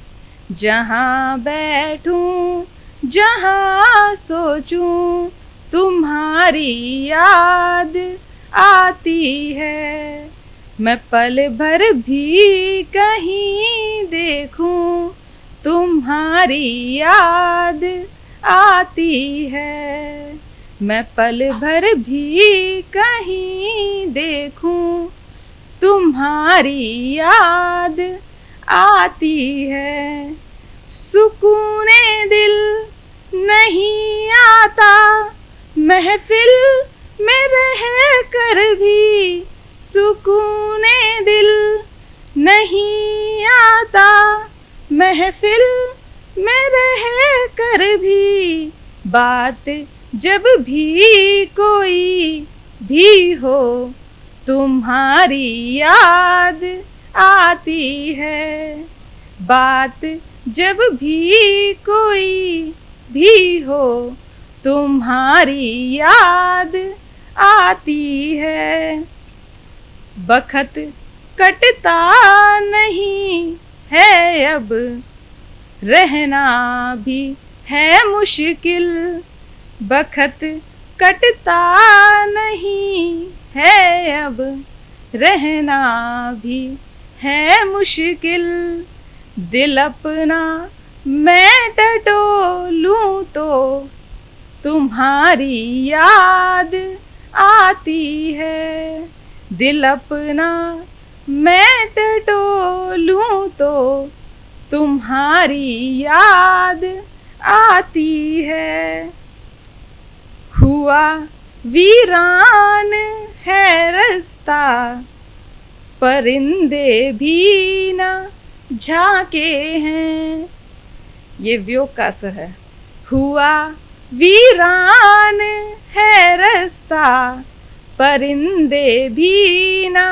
जहाँ बैठूं जहाँ सोचूं तुम्हारी याद आती है। मैं पल भर भी कहीं देखूं तुम्हारी याद आती है। मैं पल भर भी कहीं देखूं तुम्हारी याद आती है। सुकूने दिल नहीं आता, महफिल में रह कर भी सुकूने दिल नहीं आता, महफिल में रह कर भी। बात जब भी कोई भी हो तुम्हारी याद आती है। बात जब भी कोई भी हो तुम्हारी याद आती है। बखत कटता नहीं है अब, रहना भी है मुश्किल। बखत कटता नहीं है अब, रहना भी है मुश्किल। दिल अपना मैं टटोलूं तो तुम्हारी याद आती है। दिल अपना मैं टटोलूं तो तुम्हारी याद आती है। हुआ वीरान है रास्ता, परिंदे भी न झांके हैं। ये वियोग का असर है। हुआ वीरान है रास्ता, परिंदे भी न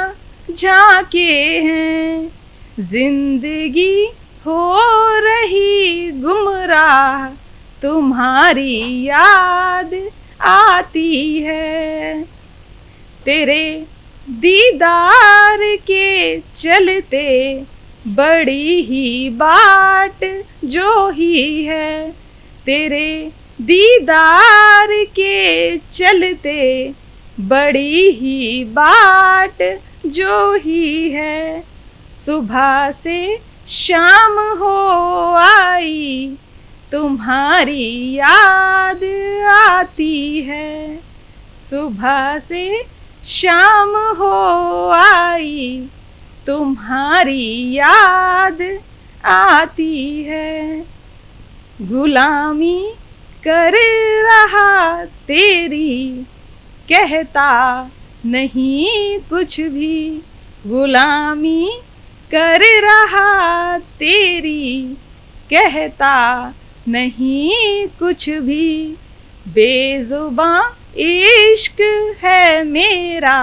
झांके हैं। जिंदगी हो रही गुमराह, तुम्हारी याद आती है। तेरे दीदार के चलते बड़ी ही बाट जो ही है। तेरे दीदार के चलते बड़ी ही बाट जो ही है। सुबह से शाम हो आई, तुम्हारी याद आती है। सुबह से शाम हो आई, तुम्हारी याद आती है। गुलामी कर रहा तेरी, कहता नहीं कुछ भी। गुलामी कर रहा तेरी, कहता नहीं कुछ भी। बेजुबां इश्क है मेरा,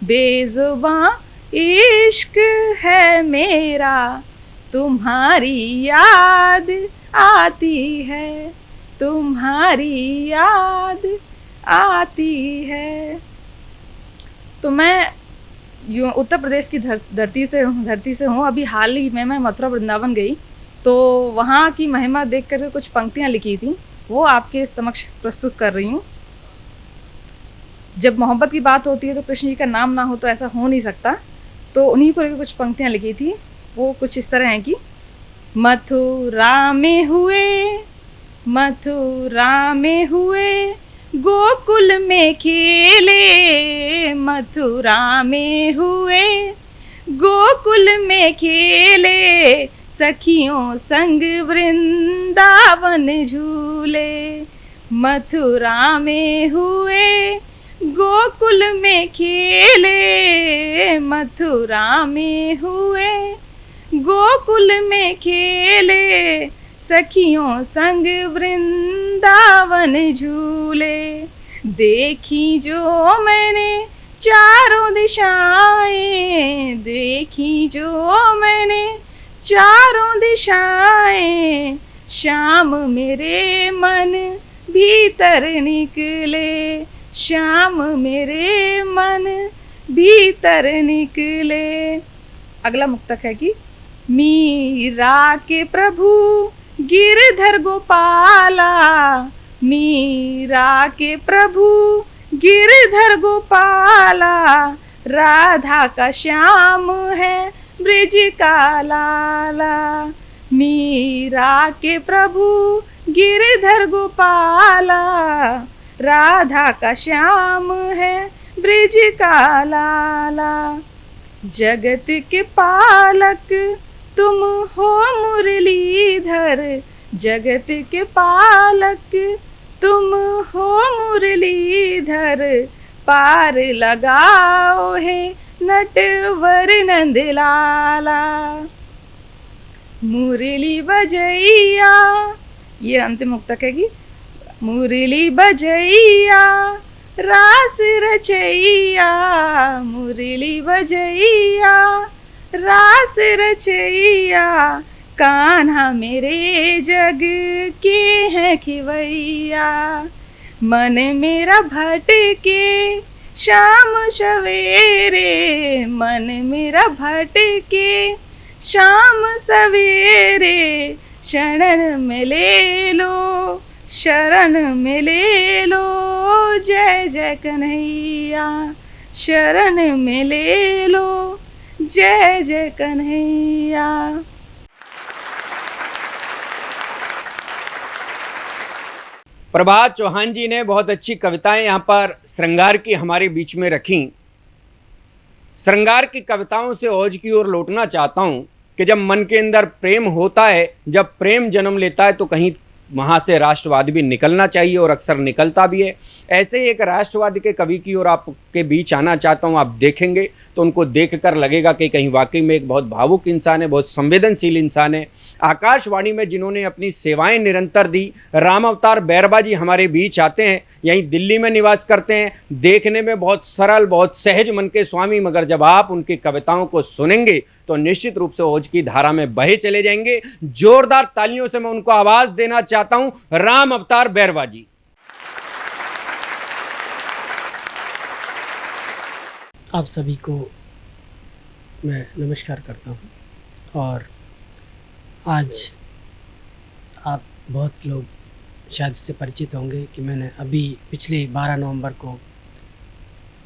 बेजुबां इश्क है मेरा, तुम्हारी याद आती है, तुम्हारी याद आती है। तो मैं यूँ उत्तर प्रदेश की धरती से हूँ। अभी हाल ही में मैं मथुरा वृंदावन गई, तो वहाँ की महिमा देख कर कुछ पंक्तियाँ लिखी थी, वो आपके समक्ष प्रस्तुत कर रही हूँ। जब मोहब्बत की बात होती है तो कृष्ण जी का नाम ना हो तो ऐसा हो नहीं सकता। तो उन्हीं को लेकर कुछ पंक्तियाँ लिखी थी, वो कुछ इस तरह हैं कि मथुरा में हुए, मथुरा में हुए, गोकुल में खेले। मथुरा में हुए, गोकुल में खेले, सखियों संग वृंदावन झूले। मथुरा में हुए, गोकुल में खेले। मथुरा में हुए, गोकुल में खेले, सखियों संग वृंदावन झूले। देखी जो मैंने चारों दिशाएं, देखी जो मैंने चारों दिशाएं, श्याम मेरे मन भीतर निकले, श्याम मेरे मन भीतर निकले। अगला मुक्तक है कि मीरा के प्रभु गिरधर गोपाला, मीरा के प्रभु गिरधर गोपाला, राधा का श्याम है ब्रिज का लाला। मीरा के प्रभु गिरधर गोपाला, राधा का श्याम है ब्रिज का लाला। जगत के पालक तुम हो मुरलीधर जगत के पालक, तुम हो मुरलीधर पार लगाओ है नटवर नंदलाला। मुरली बजैया, ये अंतिम मुक्तक है कि मुरली बजैया रास रचैया, मुरली बजैया रास रचैया, कान्हा मेरे जग के हैं खिवैया। मन मेरा भटके शाम सवेरे, मन मेरा भटके शाम सवेरे, शरण में ले लो, शरण में ले लो, जय जय कन्हैया, शरण में ले लो, जय जय कन्हैया। प्रभात चौहान जी ने बहुत अच्छी कविताएं यहाँ पर श्रृंगार की हमारे बीच में रखी। श्रृंगार की कविताओं से ओज की ओर लौटना चाहता हूँ कि जब मन के अंदर प्रेम होता है, जब प्रेम जन्म लेता है तो कहीं वहाँ से राष्ट्रवाद भी निकलना चाहिए और अक्सर निकलता भी है। ऐसे ही एक राष्ट्रवाद के कवि की ओर आपके बीच आना चाहता हूँ। आप देखेंगे तो उनको देखकर लगेगा कि कहीं वाकई में एक बहुत भावुक इंसान है, बहुत संवेदनशील इंसान है। आकाशवाणी में जिन्होंने अपनी सेवाएं निरंतर दी, राम अवतार बैरबा जी हमारे बीच आते हैं, यहीं दिल्ली में निवास करते हैं। देखने में बहुत सरल, बहुत सहज मन के स्वामी, मगर जब आप उनकी कविताओं को सुनेंगे तो निश्चित रूप से ओज की धारा में बहे चले जाएंगे। जोरदार तालियों से मैं उनको आवाज़ देना चाहता हूं, राम अवतार बैरबा जी। आप सभी को मैं नमस्कार करता हूं। और आज आप बहुत लोग शायद इससे परिचित होंगे कि मैंने अभी पिछले 12 नवंबर को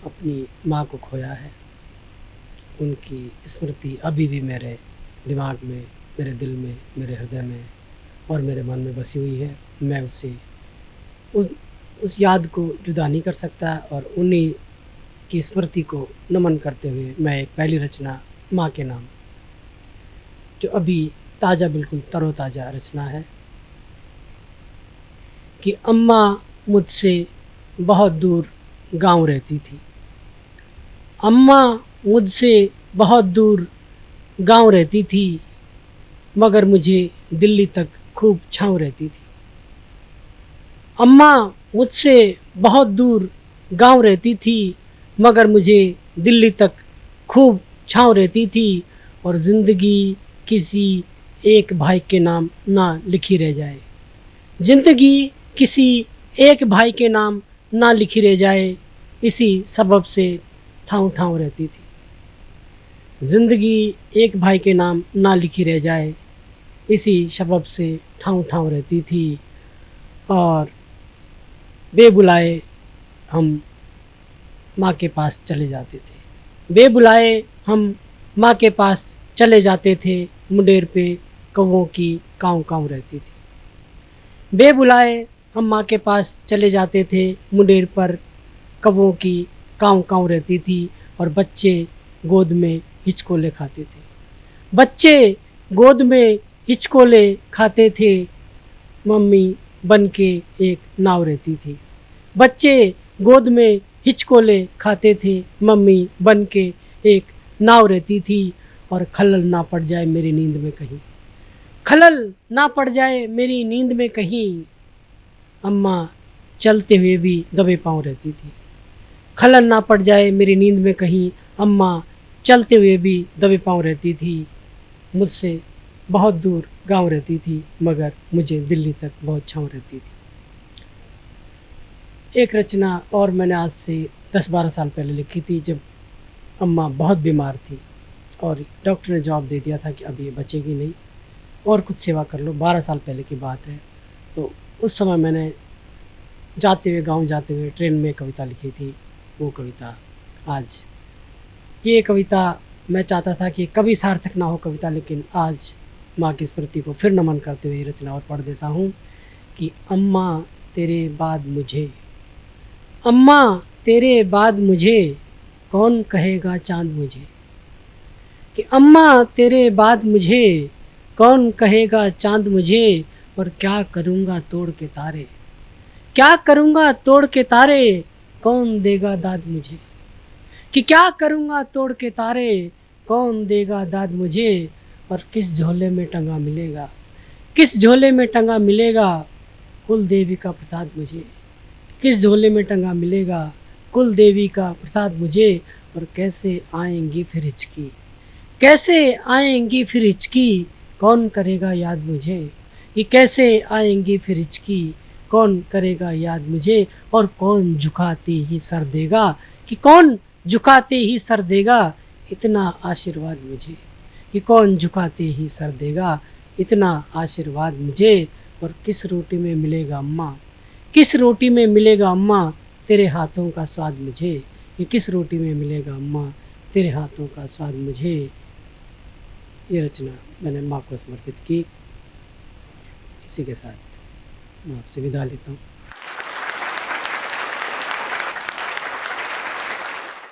अपनी माँ को खोया है। उनकी स्मृति अभी भी मेरे दिमाग में, मेरे दिल में, मेरे हृदय में और मेरे मन में बसी हुई है। मैं उसे उस याद को जुदा नहीं कर सकता। और उन्हीं की स्मृति को नमन करते हुए मैं एक पहली रचना माँ के नाम, जो अभी ताज़ा, बिल्कुल तरोताज़ा रचना है कि अम्मा मुझसे बहुत दूर गांव रहती थी। अम्मा मुझसे बहुत दूर गांव रहती थी, मगर मुझे दिल्ली तक खूब छाँव रहती थी। अम्मा मुझसे बहुत दूर गांव रहती थी, मगर मुझे दिल्ली तक खूब छाँव रहती थी। और ज़िंदगी किसी एक भाई के नाम ना लिखी रह जाए, ज़िंदगी किसी एक भाई के नाम ना लिखी रह जाए, इसी सबब से ठाँव ठाँव रहती थी। ज़िंदगी एक भाई के नाम ना लिखी रह जाए, इसी सबब से ठाँव ठाँव रहती थी। और बेबुलाए हम माँ के पास चले जाते थे, बेबुलाए हम माँ के पास चले जाते थे। मुंडेर पे कौवों की काँव काँव रहती थी। बेबुलाए हम माँ के पास चले जाते थे, मुंडेर पर कौवों की काँव काँव रहती थी। और बच्चे गोद में हिचकोले खाते थे, बच्चे गोद में हिचकोले खाते थे। मम्मी बन के एक नाव रहती थी, बच्चे गोद में हिचकोले खाते थे। मम्मी बन के एक नाव रहती थी। और खलल ना पड़ जाए मेरी नींद में कहीं, खलल ना पड़ जाए मेरी नींद में कहीं, अम्मा चलते हुए भी दबे पाँव रहती थी। खलल ना पड़ जाए मेरी नींद में कहीं, अम्मा चलते हुए भी दबे पाँव रहती थी। मुझसे बहुत दूर गांव रहती थी, मगर मुझे दिल्ली तक बहुत छाँव रहती थी। एक रचना और मैंने आज से 10-12 साल पहले लिखी थी, जब अम्मा बहुत बीमार थी और डॉक्टर ने जवाब दे दिया था कि अब ये बचेगी नहीं और कुछ सेवा कर लो। 12 साल पहले की बात है। तो उस समय मैंने जाते हुए, गांव जाते हुए ट्रेन में कविता लिखी थी। वो कविता आज, ये कविता मैं चाहता था कि कभी सार्थक ना हो कविता, लेकिन आज माँ की स्मृति को फिर नमन करते हुए ये रचना और पढ़ देता हूँ कि अम्मा तेरे बाद मुझे, अम्मा तेरे बाद मुझे कौन कहेगा चाँद मुझे, कि अम्मा तेरे बाद मुझे कौन कहेगा चांद मुझे, और क्या करूँगा तोड़ के तारे, क्या करूँगा तोड़ के तारे, कौन देगा दाद मुझे, कि क्या करूँगा तोड़ के तारे, कौन देगा दाद मुझे, और किस झोले में टंगा मिलेगा, किस झोले में टंगा मिलेगा कुल देवी का प्रसाद मुझे, किस झोले में टंगा मिलेगा कुल देवी का प्रसाद मुझे, और कैसे आएंगी फिर हिचकी, कैसे आएंगी फिर हिचकी, कौन करेगा याद मुझे, कि कैसे आएंगी फिर हिचकी, कौन करेगा याद मुझे, और कौन झुकाते ही सर देगा, कि कौन झुकाते ही सर देगा इतना आशीर्वाद मुझे, कि कौन झुकाते ही सर देगा इतना आशीर्वाद मुझे, और किस रोटी में मिलेगा अम्मा, किस रोटी में मिलेगा अम्मा तेरे हाथों का स्वाद मुझे, कि किस रोटी में मिलेगा अम्मा तेरे हाथों का स्वाद मुझे। ये रचना मैंने माँ को समर्पित की। इसी के साथ मैं आपसे विदा लेता हूँ।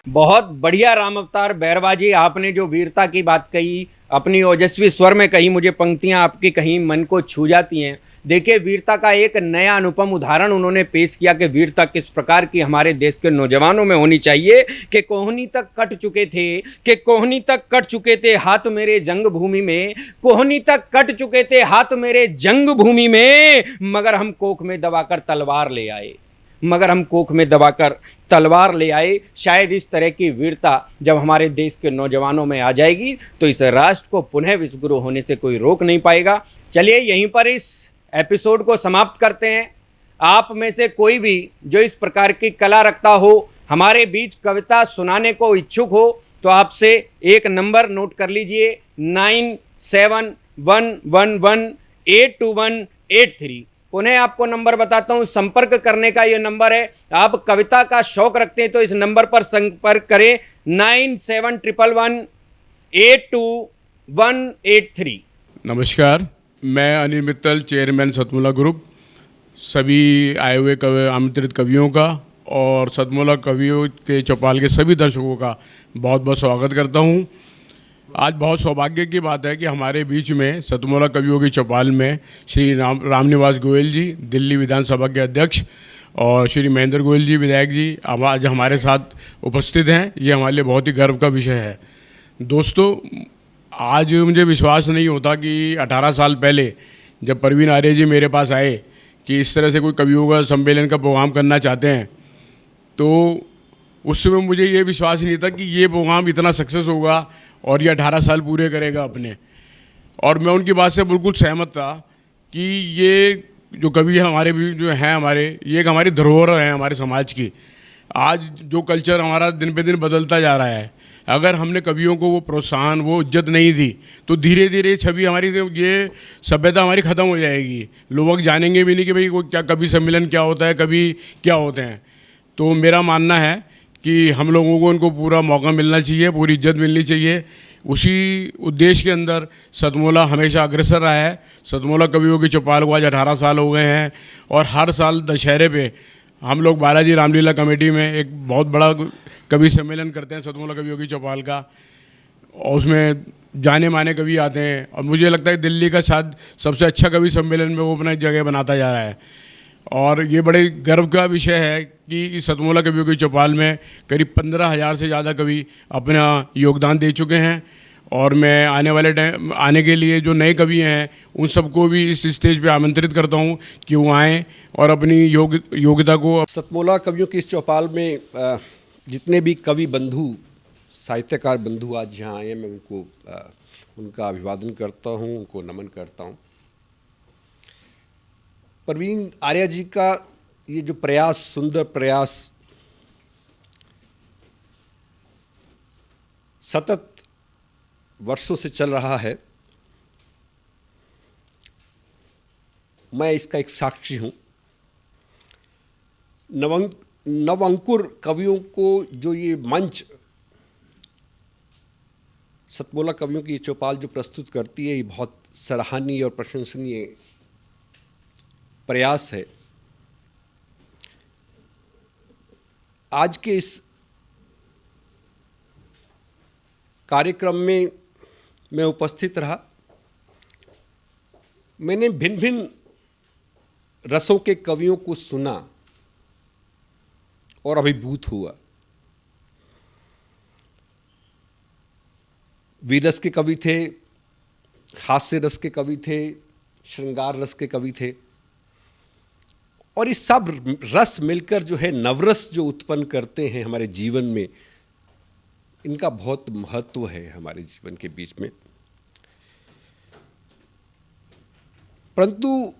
बहुत बढ़िया राम अवतार बैरवा जी, आपने जो वीरता की बात कही, अपनी ओजस्वी स्वर में कही, मुझे पंक्तियां आपकी कहीं मन को छू जाती हैं। देखिए, वीरता का एक नया अनुपम उदाहरण उन्होंने पेश किया कि वीरता किस प्रकार की हमारे देश के नौजवानों में होनी चाहिए, कि कोहनी तक कट चुके थे, कि कोहनी तक कट चुके थे हाथ मेरे जंग भूमि में, कोहनी तक कट चुके थे हाथ मेरे जंग भूमि में, मगर हम कोख में दबाकर तलवार ले आए, मगर हम कोख में दबाकर तलवार ले आए। शायद इस तरह की वीरता जब हमारे देश के नौजवानों में आ जाएगी तो इस राष्ट्र को पुनः विश्वगुरु होने से कोई रोक नहीं पाएगा। चलिए, यहीं पर इस एपिसोड को समाप्त करते हैं। आप में से कोई भी जो इस प्रकार की कला रखता हो, हमारे बीच कविता सुनाने को इच्छुक हो, तो आपसे एक नंबर नोट कर लीजिए, 9711182183। पुनः आपको नंबर बताता हूं, संपर्क करने का ये नंबर है। आप कविता का शौक रखते हैं तो इस नंबर पर संपर्क करें, 9711182183। नमस्कार, मैं अनिल मित्तल, चेयरमैन सतमोला ग्रुप, सभी आए हुए आमंत्रित कवियों का और सतमोला कवियों के चौपाल के सभी दर्शकों का बहुत बहुत स्वागत करता हूं। आज बहुत सौभाग्य की बात है कि हमारे बीच में सतमोला कवियों की चौपाल में श्री रामनिवास गोयल जी, दिल्ली विधानसभा के अध्यक्ष, और श्री महेंद्र गोयल जी, विधायक जी, आज हमारे साथ उपस्थित हैं। ये हमारे लिए बहुत ही गर्व का विषय है। दोस्तों, आज मुझे विश्वास नहीं होता कि 18 साल पहले जब परवीन आर्य जी मेरे पास आए कि इस तरह से कोई कवियों का सम्मेलन का प्रोग्राम करना चाहते हैं, तो उस समय मुझे ये विश्वास नहीं था कि ये प्रोग्राम इतना सक्सेस होगा और ये 18 साल पूरे करेगा अपने। और मैं उनकी बात से बिल्कुल सहमत था कि ये जो कवि हमारे भी जो हैं हमारे, ये एक हमारी धरोहर है हमारे समाज की। आज जो कल्चर हमारा दिन पे दिन बदलता जा रहा है, अगर हमने कवियों को वो प्रोत्साहन, वो इज्जत नहीं दी, तो धीरे धीरे छवि हमारी, ये सभ्यता हमारी ख़त्म हो जाएगी। लोग जानेंगे भी नहीं कि भाई वो क्या कवि सम्मेलन क्या होता है, कवि क्या होते हैं। तो मेरा मानना है कि हम लोगों को उनको पूरा मौका मिलना चाहिए, पूरी इज्जत मिलनी चाहिए। उसी उद्देश्य के अंदर सतमोला हमेशा अग्रसर रहा है। सतमोला कवियों की चौपाल को आज 18 साल हो गए हैं, और हर साल दशहरे पे हम लोग बालाजी रामलीला कमेटी में एक बहुत बड़ा कवि सम्मेलन करते हैं सतमोला कवियों की चौपाल का, और उसमें जाने माने कवि आते हैं। और मुझे लगता है दिल्ली का शायद सबसे अच्छा कवि सम्मेलन में वो अपना जगह बनाता जा रहा है। और ये बड़े गर्व का विषय है कि इस सतमोला कवियों की चौपाल में करीब 15,000 से ज़्यादा कवि अपना योगदान दे चुके हैं। और मैं आने वाले टाइम, आने के लिए जो नए कवि हैं उन सबको भी इस स्टेज पे आमंत्रित करता हूं कि वो आएँ और अपनी योग्यता को। सतमोला कवियों की इस चौपाल में जितने भी कवि बंधु, साहित्यकार बंधु आज यहाँ आए हैं, मैं उनको उनका अभिवादन करता हूँ, उनको नमन करता हूँ। परवीन आर्य जी का ये जो प्रयास, सुंदर प्रयास, सतत वर्षों से चल रहा है, मैं इसका एक साक्षी हूँ। नवअंकुर कवियों को जो ये मंच सतमोला कवियों की ये चौपाल जो प्रस्तुत करती है, ये बहुत सराहनीय और प्रशंसनीय प्रयास है। आज के इस कार्यक्रम में मैं उपस्थित रहा। मैंने भिन्न भिन्न रसों के कवियों को सुना और अभिभूत हुआ। वीरस के कवि थे, हास्य रस के कवि थे, श्रृंगार रस के कवि थे, और ये सब रस मिलकर जो है नवरस जो उत्पन्न करते हैं हमारे जीवन में, इनका बहुत महत्व है हमारे जीवन के बीच में। परंतु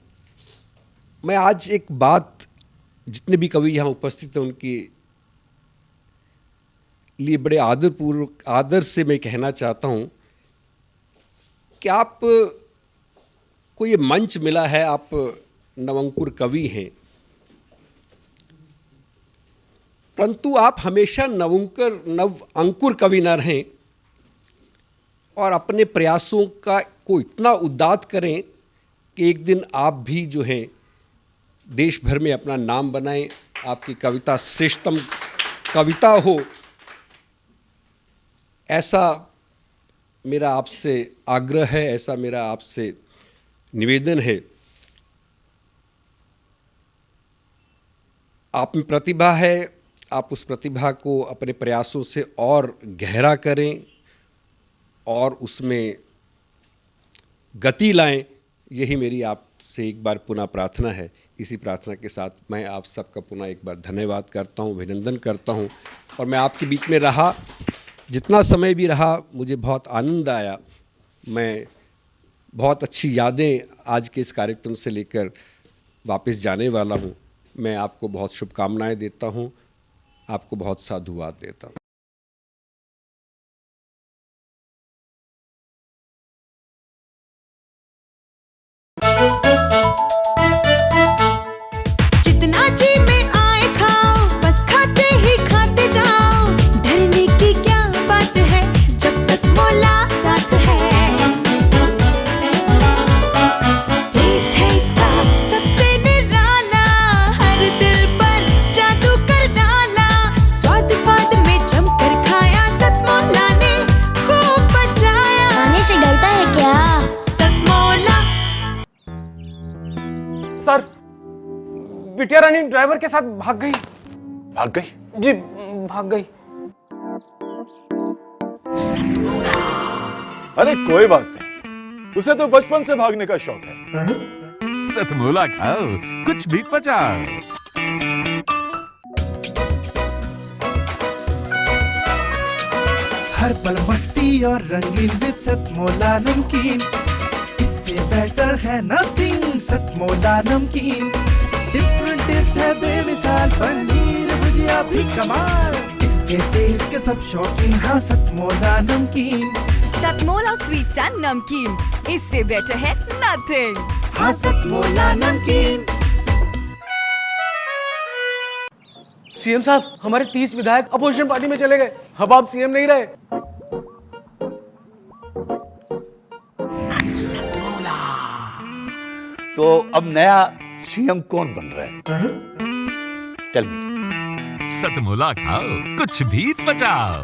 मैं आज एक बात जितने भी कवि यहाँ उपस्थित हैं उनके लिए बड़े आदरपूर्वक आदर से मैं कहना चाहता हूँ कि आप को ये मंच मिला है, आप नवंकुर कवि हैं, परंतु आप हमेशा नव अंकुर कवि न रहें और अपने प्रयासों को इतना उद्दात करें कि एक दिन आप भी जो हैं देश भर में अपना नाम बनाएं, आपकी कविता श्रेष्ठतम कविता हो, ऐसा मेरा आपसे आग्रह है, ऐसा मेरा आपसे निवेदन है। आप में प्रतिभा है, आप उस प्रतिभा को अपने प्रयासों से और गहरा करें और उसमें गति लाएं, यही मेरी आपसे एक बार पुनः प्रार्थना है। इसी प्रार्थना के साथ मैं आप सबका पुनः एक बार धन्यवाद करता हूँ, अभिनंदन करता हूँ। और मैं आपके बीच में रहा, जितना समय भी रहा, मुझे बहुत आनंद आया। मैं बहुत अच्छी यादें आज के इस कार्यक्रम से लेकर वापस जाने वाला हूँ। मैं आपको बहुत शुभकामनाएं देता हूँ, आपको बहुत साधुवाद देता हूँ। जितना जी में आए खाओ, बस खाते ही खाते जाओ। डरने की क्या बात है जब सतमोला साथ है। टेस्ट है इसका सबसे निराला, हर दिल पर जादू कर डाला। स्वाद स्वाद में जमकर खाया, सतमोला ने खूब बचाया। खाने से डरता है क्या? सतमोला। सर, बिटिया रानी ड्राइवर के साथ भाग गई। भाग गई? जी, भाग गई। अरे कोई बात नहीं, उसे तो बचपन से भागने का शौक है। सतमोला खाओ, कुछ भी पचाओ। हर पल मस्ती और रंगीन विद सतमोला नमकीन, इससे बेटर है नथिंग। सतमोला नमकीन डिफरेंट टेस्ट है बेमिसाल, पनीर भुजिया भी कमाल। इसके टेस्ट के सब शौकीन, हाँ सतमोला नमकीन। सतमोला स्वीट्स एंड नमकीन, इससे बेटर है नथिंग। हाँ सतमोला नमकीन। सीएम साहब, हमारे 30 विधायक अपोजिशन पार्टी में चले गए। अब आप सीएम नहीं रहे। तो अब नया सीएम कौन बन रहा है? Tell me. सतमोला खाओ, कुछ भी पचाओ।